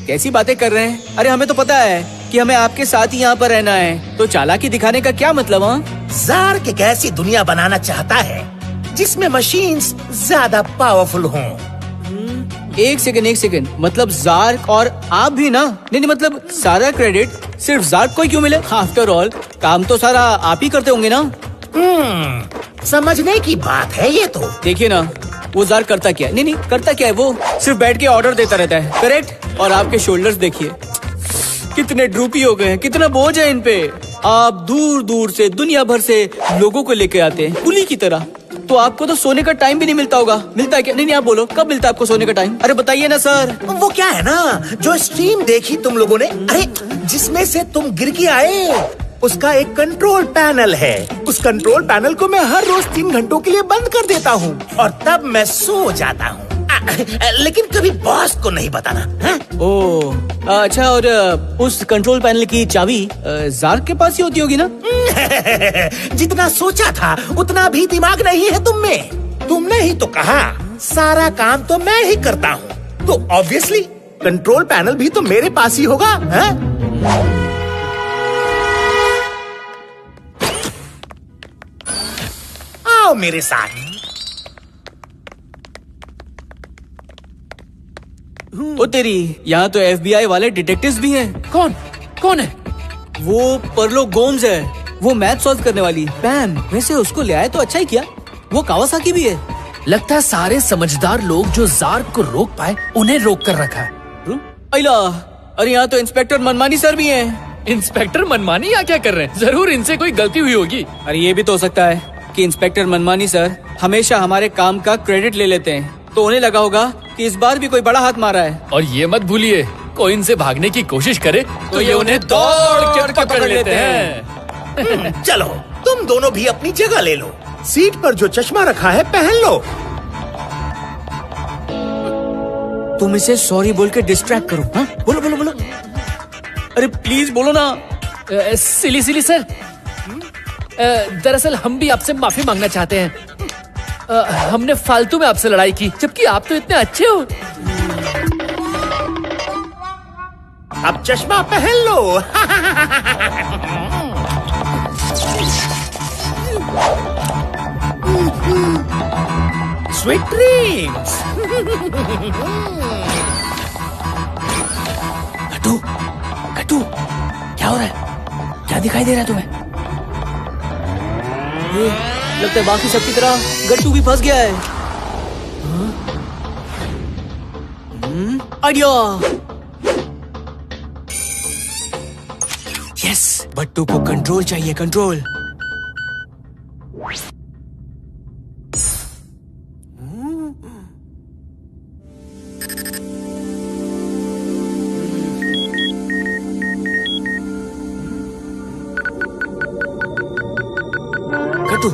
G: कैसी बातें कर रहे हैं? अरे हमें तो पता है कि हमें आपके साथ ही यहाँ पर रहना है, तो चालाकी दिखाने का क्या मतलब?
B: जार एक ऐसी दुनिया बनाना चाहता है जिसमें मशीन्स ज्यादा पावरफुल हों।
G: एक सेकंड, मतलब जार और आप भी ना? नहीं, मतलब सारा क्रेडिट सिर्फ जार को ही क्यों मिले? आफ्टर ऑल काम तो सारा आप ही करते होंगे ना?
B: समझने की बात है ये तो।
G: देखिए ना, वो जार करता क्या? नहीं करता क्या है, वो सिर्फ बैठ के ऑर्डर देता रहता है, करेक्ट? और आपके शोल्डर्स देखिए कितने ड्रूपी हो गए हैं, कितना बोझ है इन पे। आप दूर दूर से, दुनिया भर से लोगों को लेके आते हैं कुली की तरह, तो आपको तो सोने का टाइम भी नहीं मिलता होगा। मिलता है क्या? नहीं आप बोलो, कब मिलता है आपको सोने का टाइम? अरे बताइए ना सर।
B: वो क्या है ना, जो स्ट्रीम देखी तुम लोगों ने, अरे जिसमें से तुम गिर के आए, उसका एक कंट्रोल पैनल है। उस कंट्रोल पैनल को मैं हर रोज 3 घंटों के लिए बंद कर देता हूँ और तब मैं सो जाता हूँ। लेकिन कभी बॉस को नहीं बताना।
G: ओह अच्छा, और उस कंट्रोल पैनल की चाबी जार के पास ही होती होगी ना?
B: जितना सोचा था उतना भी दिमाग नहीं है तुम में। तुमने ही तो कहा सारा काम तो मैं ही करता हूँ, तो ऑब्वियसली कंट्रोल पैनल भी तो मेरे पास ही होगा। आओ मेरे साथ।
G: ओ तेरी, यहाँ तो FBI वाले डिटेक्टिव्स भी हैं।
E: कौन है?
G: वो पर्लो गोम्स है, वो मैथ सॉल्व करने वाली। पैम, वैसे उसको ले आए तो अच्छा ही किया। वो कावासाकी भी है।
E: लगता है सारे समझदार लोग जो जार को रोक पाए उन्हें रोक कर रखा है।
G: अरे यहाँ तो इंस्पेक्टर मनमानी सर भी हैं।
E: इंस्पेक्टर मनमानी यहाँ क्या कर रहे हैं? जरूर इनसे कोई गलती हुई होगी।
G: अरे ये भी तो हो सकता है कि इंस्पेक्टर मनमानी सर हमेशा हमारे काम का क्रेडिट ले लेते हैं, तो उन्हें लगा होगा कि इस बार भी कोई बड़ा हाथ मारा है।
E: और ये मत भूलिए, कोई इनसे भागने की कोशिश करे तो ये उन्हें दौड़ के पकड़ लेते हैं।
B: चलो तुम दोनों भी अपनी जगह ले लो। सीट पर जो चश्मा रखा है पहन लो।
G: तुम इसे सॉरी बोल के डिस्ट्रैक्ट करो। हाँ? बोलो। अरे प्लीज बोलो ना।
E: सिली सर, दरअसल हम भी आपसे माफी मांगना चाहते हैं। हमने फालतू में आपसे लड़ाई की, जबकि आप तो इतने अच्छे हो।
B: अब चश्मा पहन लो। Sweet dreams.
G: कट्टू, क्या हो रहा है? क्या दिखाई दे रहा है तुम्हें? लगता है बाकी सबकी तरह गट्टू भी फंस गया है। आइडिया! यस, बट्टू को कंट्रोल चाहिए, कंट्रोल। गट्टू,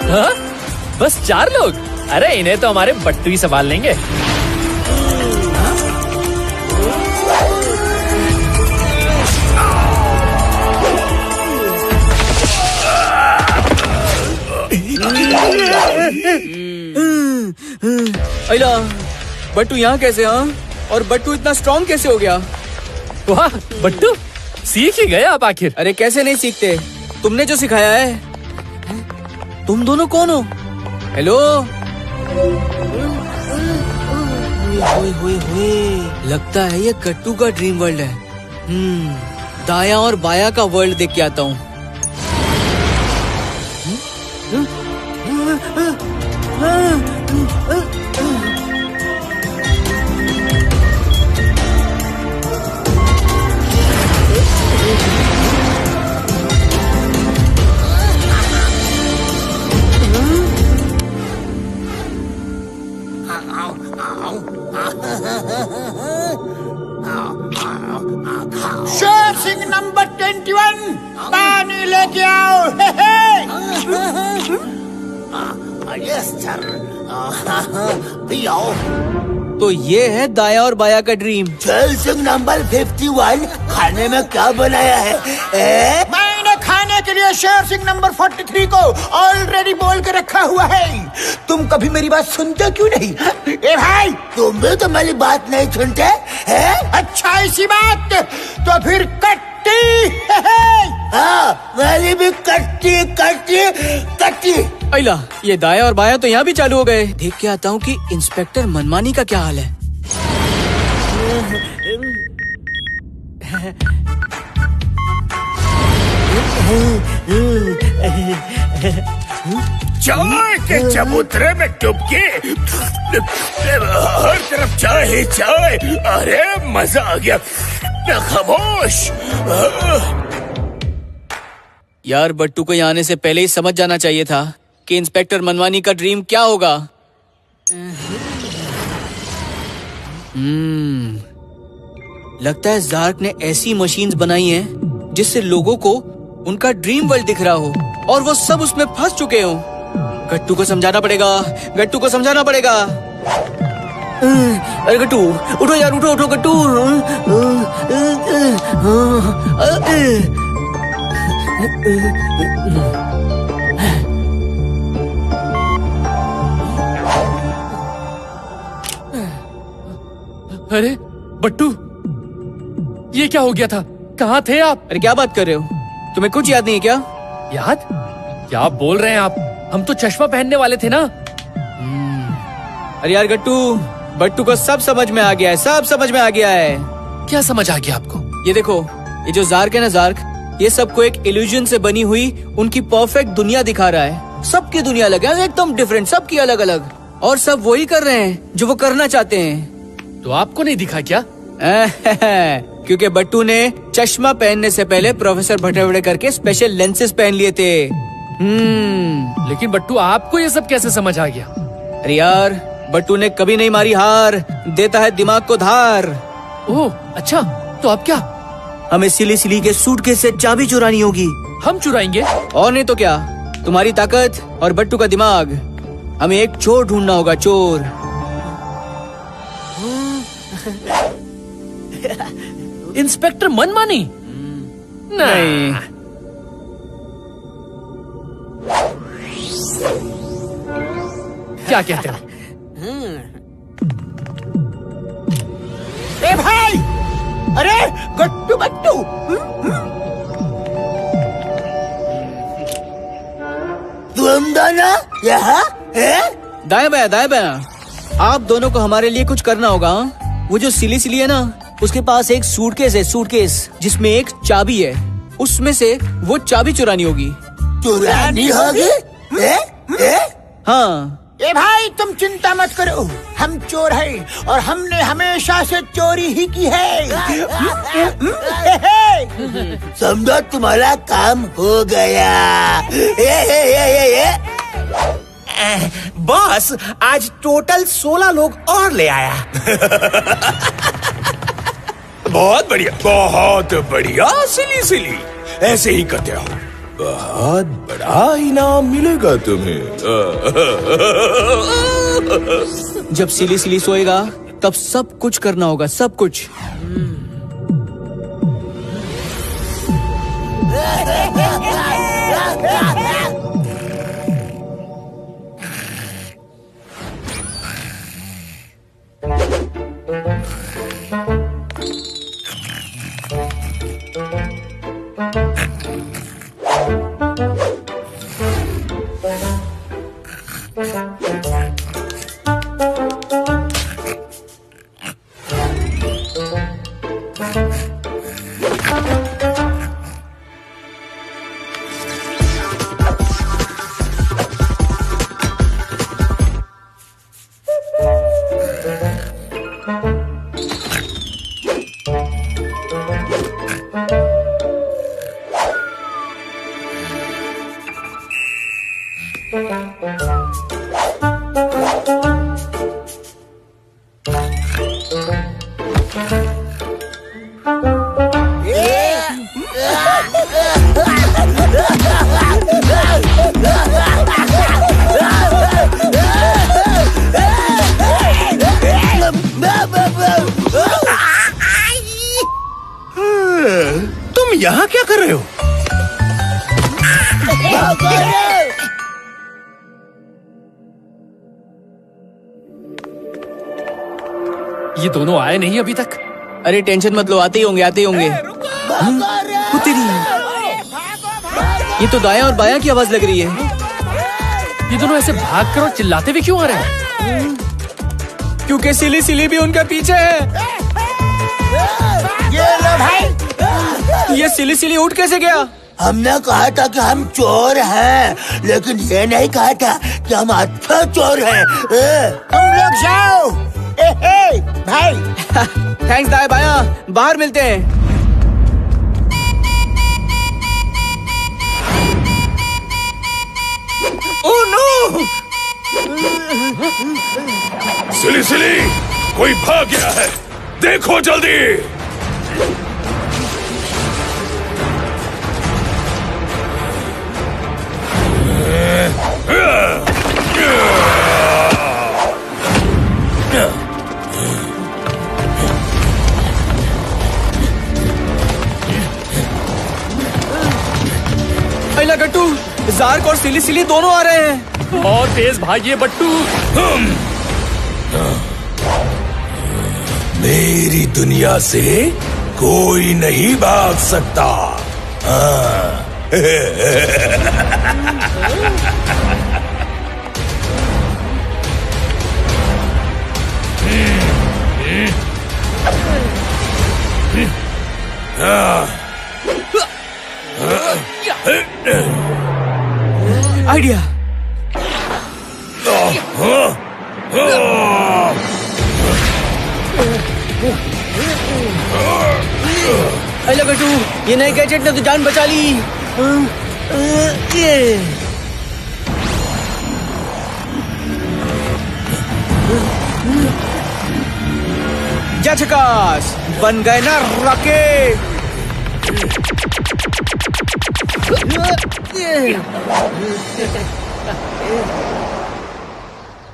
E: हाँ? बस 4 लोग? अरे इन्हें तो हमारे बट्टू ही संभाल लेंगे।
G: अइला, बट्टू यहाँ कैसे? हाँ, और बट्टू इतना स्ट्रॉन्ग कैसे हो गया?
E: वाह बट्टू, सीख ही गए आप आखिर।
G: अरे कैसे नहीं सीखते, तुमने जो सिखाया है। तुम दोनों कौन हो? हेलो, लगता है ये गट्टू का ड्रीम वर्ल्ड है। दाया और बाया का वर्ल्ड देख के आता हूँ।
C: शेर सिंह नंबर 21 पानी लेके आओ। यस सर, पियो।
G: तो ये है दाया और बाया का ड्रीम।
C: शेर सिंह नंबर 51 खाने में क्या बनाया है? मैंने खाने के लिए शेर सिंह नंबर 43 को ऑलरेडी बोल के रखा हुआ है। तुम कभी मेरी बात सुनते क्यों नहीं? ए भाई, तुम भी तो मेरी बात नहीं सुनते हैं? अच्छा इसी बात, तो फिर कट्टी। हाँ, मेरी भी कट्टी कट्टी कट्टी।
G: अइला, ये दाया और बाया तो यहाँ भी चालू हो गए। देख के आता हूँ कि इंस्पेक्टर मनमानी का क्या हाल है।
A: चाय के चबूतरे में डुबकी, हर तरफ चाय ही चाय। अरे मजा आ गया। खामोश।
G: यार, बट्टू को यहाँ आने से पहले ही समझ जाना चाहिए था कि इंस्पेक्टर मनमानी का ड्रीम क्या होगा। लगता है जार्क ने ऐसी मशीन्स बनाई हैं जिससे लोगों को उनका ड्रीम वर्ल्ड दिख रहा हो और वो सब उसमें फंस चुके हो। गट्टू को समझाना पड़ेगा, गट्टू को समझाना पड़ेगा। अरे गट्टू, उठो यार, उठो उठो गट्टू।
E: अरे बट्टू, ये क्या हो गया था? कहाँ थे आप?
G: अरे क्या बात कर रहे हो? तुम्हें कुछ याद नहीं है क्या?
E: याद? क्या बोल रहे हैं आप? हम तो चश्मा पहनने वाले थे ना।
G: अरे यार गट्टू, बट्टू को सब समझ में आ गया है, सब समझ में आ गया है।
E: क्या समझ आ गया आपको?
G: ये देखो, ये जो जार्क है ना, जार्क, ये सबको एक इल्यूजन से बनी हुई उनकी परफेक्ट दुनिया दिखा रहा है। सबकी दुनिया अलग है, एकदम डिफरेंट, सबकी अलग अलग, और सब वही कर रहे हैं जो वो करना चाहते हैं।
E: तो आपको नहीं दिखा क्या?
G: क्योंकि बट्टू ने चश्मा पहनने से पहले प्रोफेसर भटेवड़े करके स्पेशल लेंसेज पहन लिए थे।
E: लेकिन बट्टू आपको ये सब कैसे समझ आ गया?
G: अरे यार, बट्टू ने कभी नहीं मारी हार, देता है दिमाग को धार।
E: ओह अच्छा, तो अब क्या?
G: हमें सिली सिली के सूटकेस से चाबी चुरानी होगी।
E: हम चुराएंगे?
G: और नहीं तो क्या, तुम्हारी ताकत और बट्टू का दिमाग। हमें एक चोर ढूंढना होगा, चोर।
E: इंस्पेक्टर मनमानी?
G: नहीं।
E: क्या कहते हो?
H: ए भाई, अरे गट्टू बट्टू,
C: तुम दोनों यहाँ है?
G: दाएं बाया, दाएं बाया। आप दोनों को हमारे लिए कुछ करना होगा। वो जो सिली सिली है ना, उसके पास एक सूटकेस है, सूटकेस जिसमें एक चाबी है। उसमें से वो चाबी चुरानी होगी।
C: चुरानी होगी?
G: हाँ।
H: ए भाई, तुम चिंता मत करो, हम चोर हैं और हमने हमेशा से चोरी ही की है।
C: समझो तुम्हारा काम हो गया।
B: बॉस, आज टोटल 16 लोग और ले आया।
A: बहुत बढ़िया सिली सिली, ऐसे ही करते रहो, बहुत बड़ा इनाम मिलेगा तुम्हें।
G: जब सिली सिली सोएगा तब सब कुछ करना होगा, सब कुछ।
B: तुम यहाँ क्या कर रहे हो?
E: ये दोनों आए नहीं अभी तक?
G: अरे टेंशन मत लो, आते ही होंगे, आते ही होंगे। ये तो दाया और बाया की आवाज लग रही है।
E: ये दोनों ऐसे भाग कर और चिल्लाते हुए क्यों आ रहे हैं?
G: क्योंकि सिली सिली भी उनके पीछे है।
H: ये लो भाई।
G: ये सिली सिली उठ कैसे गया?
C: हमने कहा था कि हम चोर हैं, लेकिन ये नहीं कहा था कि हम अच्छा चोर हैं।
H: तुम लोग जाओ। भाई।
G: थैंक्स दाया बाया, बाहर मिलते हैं।
B: Oh no!
A: सिली सिली, कोई भाग गया है, देखो जल्दी।
G: अला गट्टू, ज़ार्क और सिली सिली दोनों आ रहे हैं।
E: और तेज भागिए बट्टू।
A: मेरी दुनिया से कोई नहीं भाग सकता। हाँ।
G: आइडिया। हेलो गट्टू, ये नए गैजेट ने तो जान बचा ली। जा झकास, बन गए ना रॉकेट।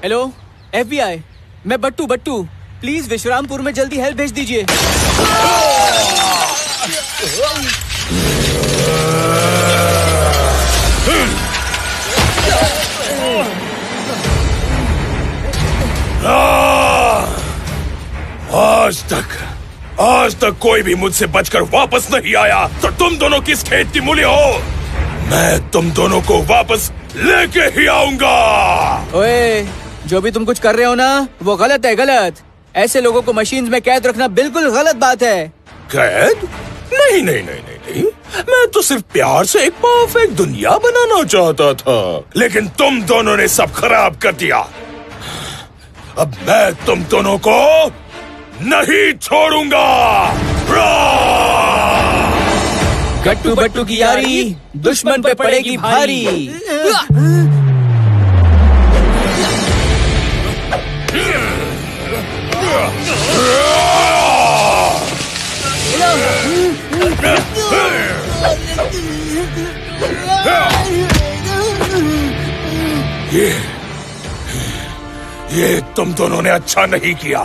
G: हेलो FBI, मैं बट्टू प्लीज विश्रामपुर में जल्दी हेल्प भेज दीजिए।
A: आज तक कोई भी मुझसे बचकर वापस नहीं आया, तो तुम दोनों किस खेत की मूली हो? मैं तुम दोनों को वापस लेके ही आऊंगा।
G: ओए, जो भी तुम कुछ कर रहे हो ना, वो गलत है, गलत। ऐसे लोगों को मशीन्स में कैद रखना बिल्कुल गलत बात है।
A: कैद? नहीं, मैं तो सिर्फ प्यार से एक परफेक्ट दुनिया बनाना चाहता था, लेकिन तुम दोनों ने सब खराब कर दिया। अब मैं तुम दोनों को नहीं छोड़ूंगा।
G: गट्टू बट्टू की यारी दुश्मन पे पड़ेगी भारी।
A: ये तुम दोनों ने अच्छा नहीं किया।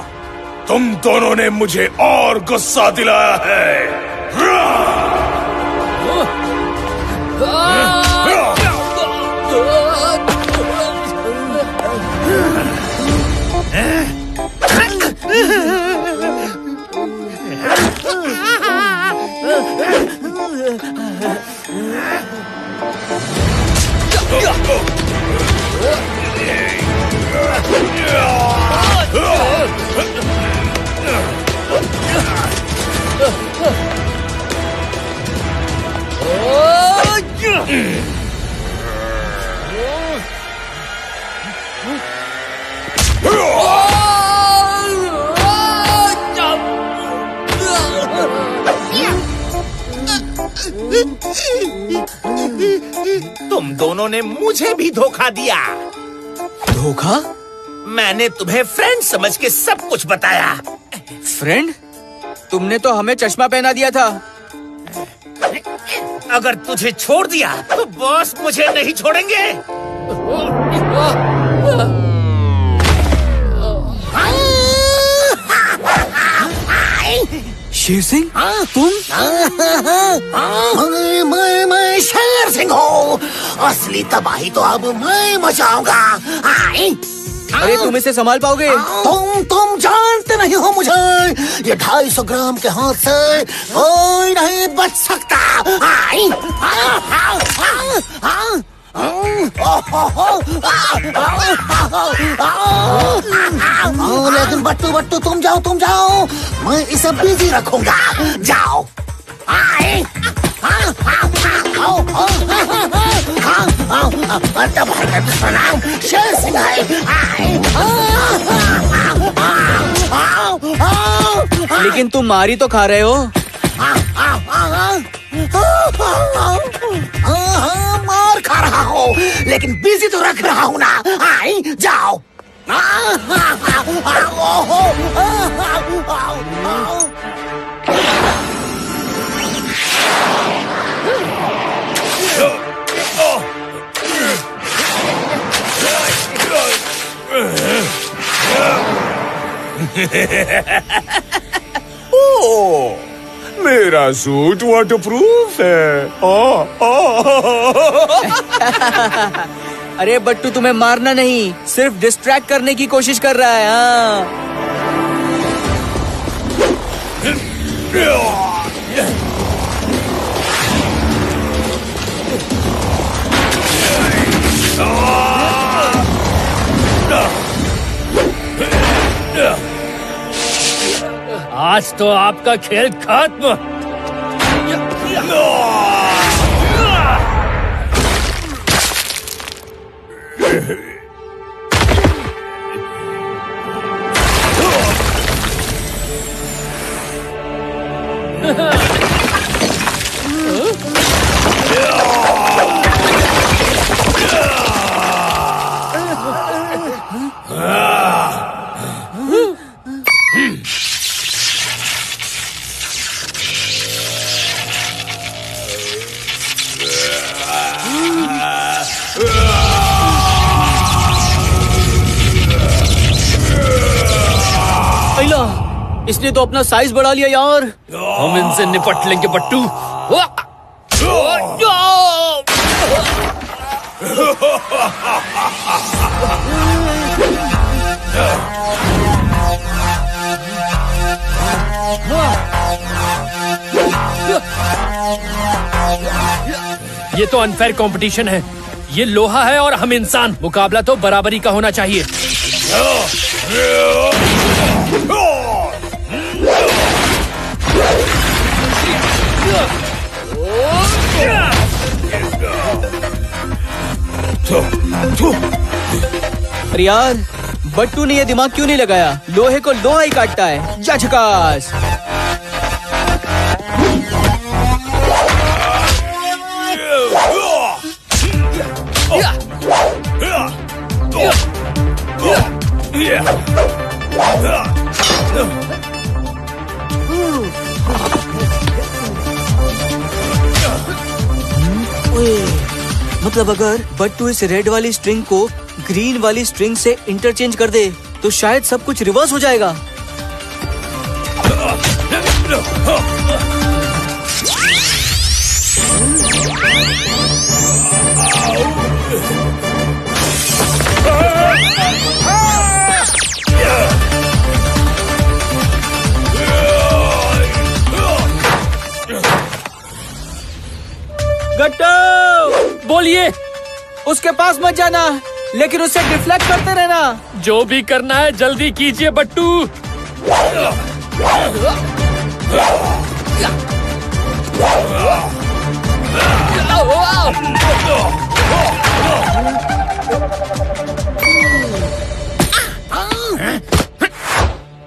A: तुम दोनों ने मुझे और गुस्सा दिलाया है।
B: तुम दोनों ने मुझे भी धोखा दिया।
G: धोखा?
B: मैंने तुम्हें फ्रेंड समझ के सब कुछ बताया।
G: फ्रेंड? तुमने तो हमें चश्मा पहना दिया था।
B: अगर तुझे छोड़ दिया तो बॉस मुझे नहीं छोड़ेंगे।
G: शेर सिंह, तुम?
C: मैं शेर सिंह हूँ। असली तबाही तो अब मैं मचाऊंगा।
G: अरे तुम इसे संभाल पाओगे?
C: तुम जानते नहीं हो मुझे। ये 250 ग्राम के हाथ से कोई नहीं बच सकता। लेकिन बट्टू तुम जाओ, मैं इसे बिजी रखूंगा। जाओ। नाम शेर सिंह है।
G: लेकिन तुम मारी तो खा रहे हो।
C: मार खा रहा हूँ, लेकिन बिजी तो रख रहा हूँ ना। जाओ।
A: मेरा सूट वाटरप्रूफ है।
G: अरे बट्टू तुम्हें मारना नहीं, सिर्फ डिस्ट्रैक्ट करने की कोशिश कर रहा है।
E: आज तो आपका खेल खत्म।
G: इसने तो अपना साइज बढ़ा लिया यार।
E: हम इनसे निपट लेंगे बट्टू। ये तो अनफेयर कंपटीशन है। ये लोहा है और हम इंसान। मुकाबला तो बराबरी का होना चाहिए।
G: अरे यार, बट्टू ने ये दिमाग क्यों नहीं लगाया? लोहे को लोहा ही काटता है। जा झकास। मतलब अगर बट्टू इस रेड वाली स्ट्रिंग को ग्रीन वाली स्ट्रिंग से इंटरचेंज कर दे तो शायद सब कुछ रिवर्स हो जाएगा। गट्टू,
E: बोलिए।
G: उसके पास मत जाना, लेकिन उससे डिफ्लेक्ट करते रहना।
E: जो भी करना है जल्दी कीजिए बट्टू।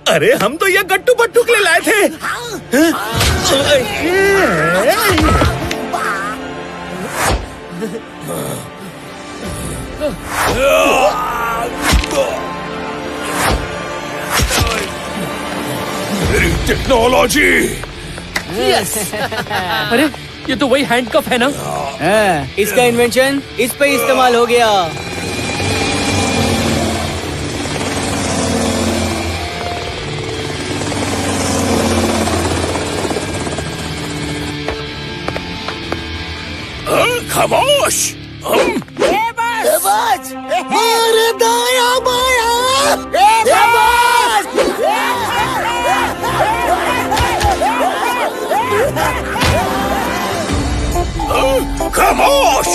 B: अरे हम तो ये गट्टू बट्टू के लिए लाए थे।
A: टेक्नोलॉजी।
E: अरे ये तो वही हैंडकफ है ना?
G: इसका इन्वेंशन इस पे इस्तेमाल हो गया।
A: खामोश।
C: अरे दाया बाया।
A: खामोश।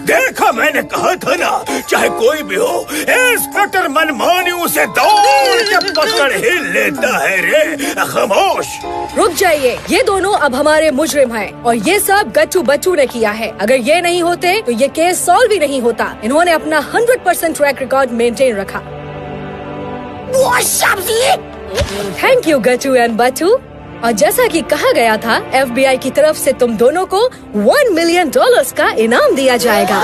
A: देखा, मैंने कहा था ना, चाहे कोई भी हो, इंस्पेक्टर मनमानी उसे दौड़ के पकड़ ही लेता है रे। खामोश।
F: रुक जाइए, ये दोनों अब हमारे मुजरिम हैं और ये सब गट्टू बट्टू ने किया है। अगर ये नहीं होते तो ये केस सॉल्व ही नहीं होता। इन्होंने अपना 100% ट्रैक रिकॉर्ड मेंटेन रखा। Thank you Gattu and Battu. और जैसा कि कहा गया था, FBI की तरफ से तुम दोनों को $1 मिलियन का इनाम दिया जाएगा।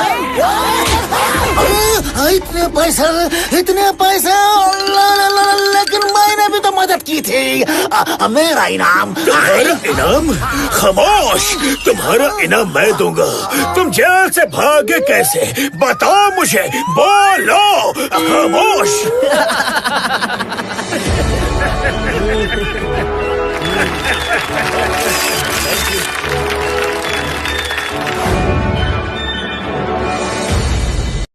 C: इतने पैसे, लेकिन मैंने भी तो मदद की थी। मेरा इनाम।
A: इनाम? खामोश। तुम्हारा इनाम मैं दूंगा। तुम जेल से भागे कैसे? बताओ मुझे, बोलो। खामोश।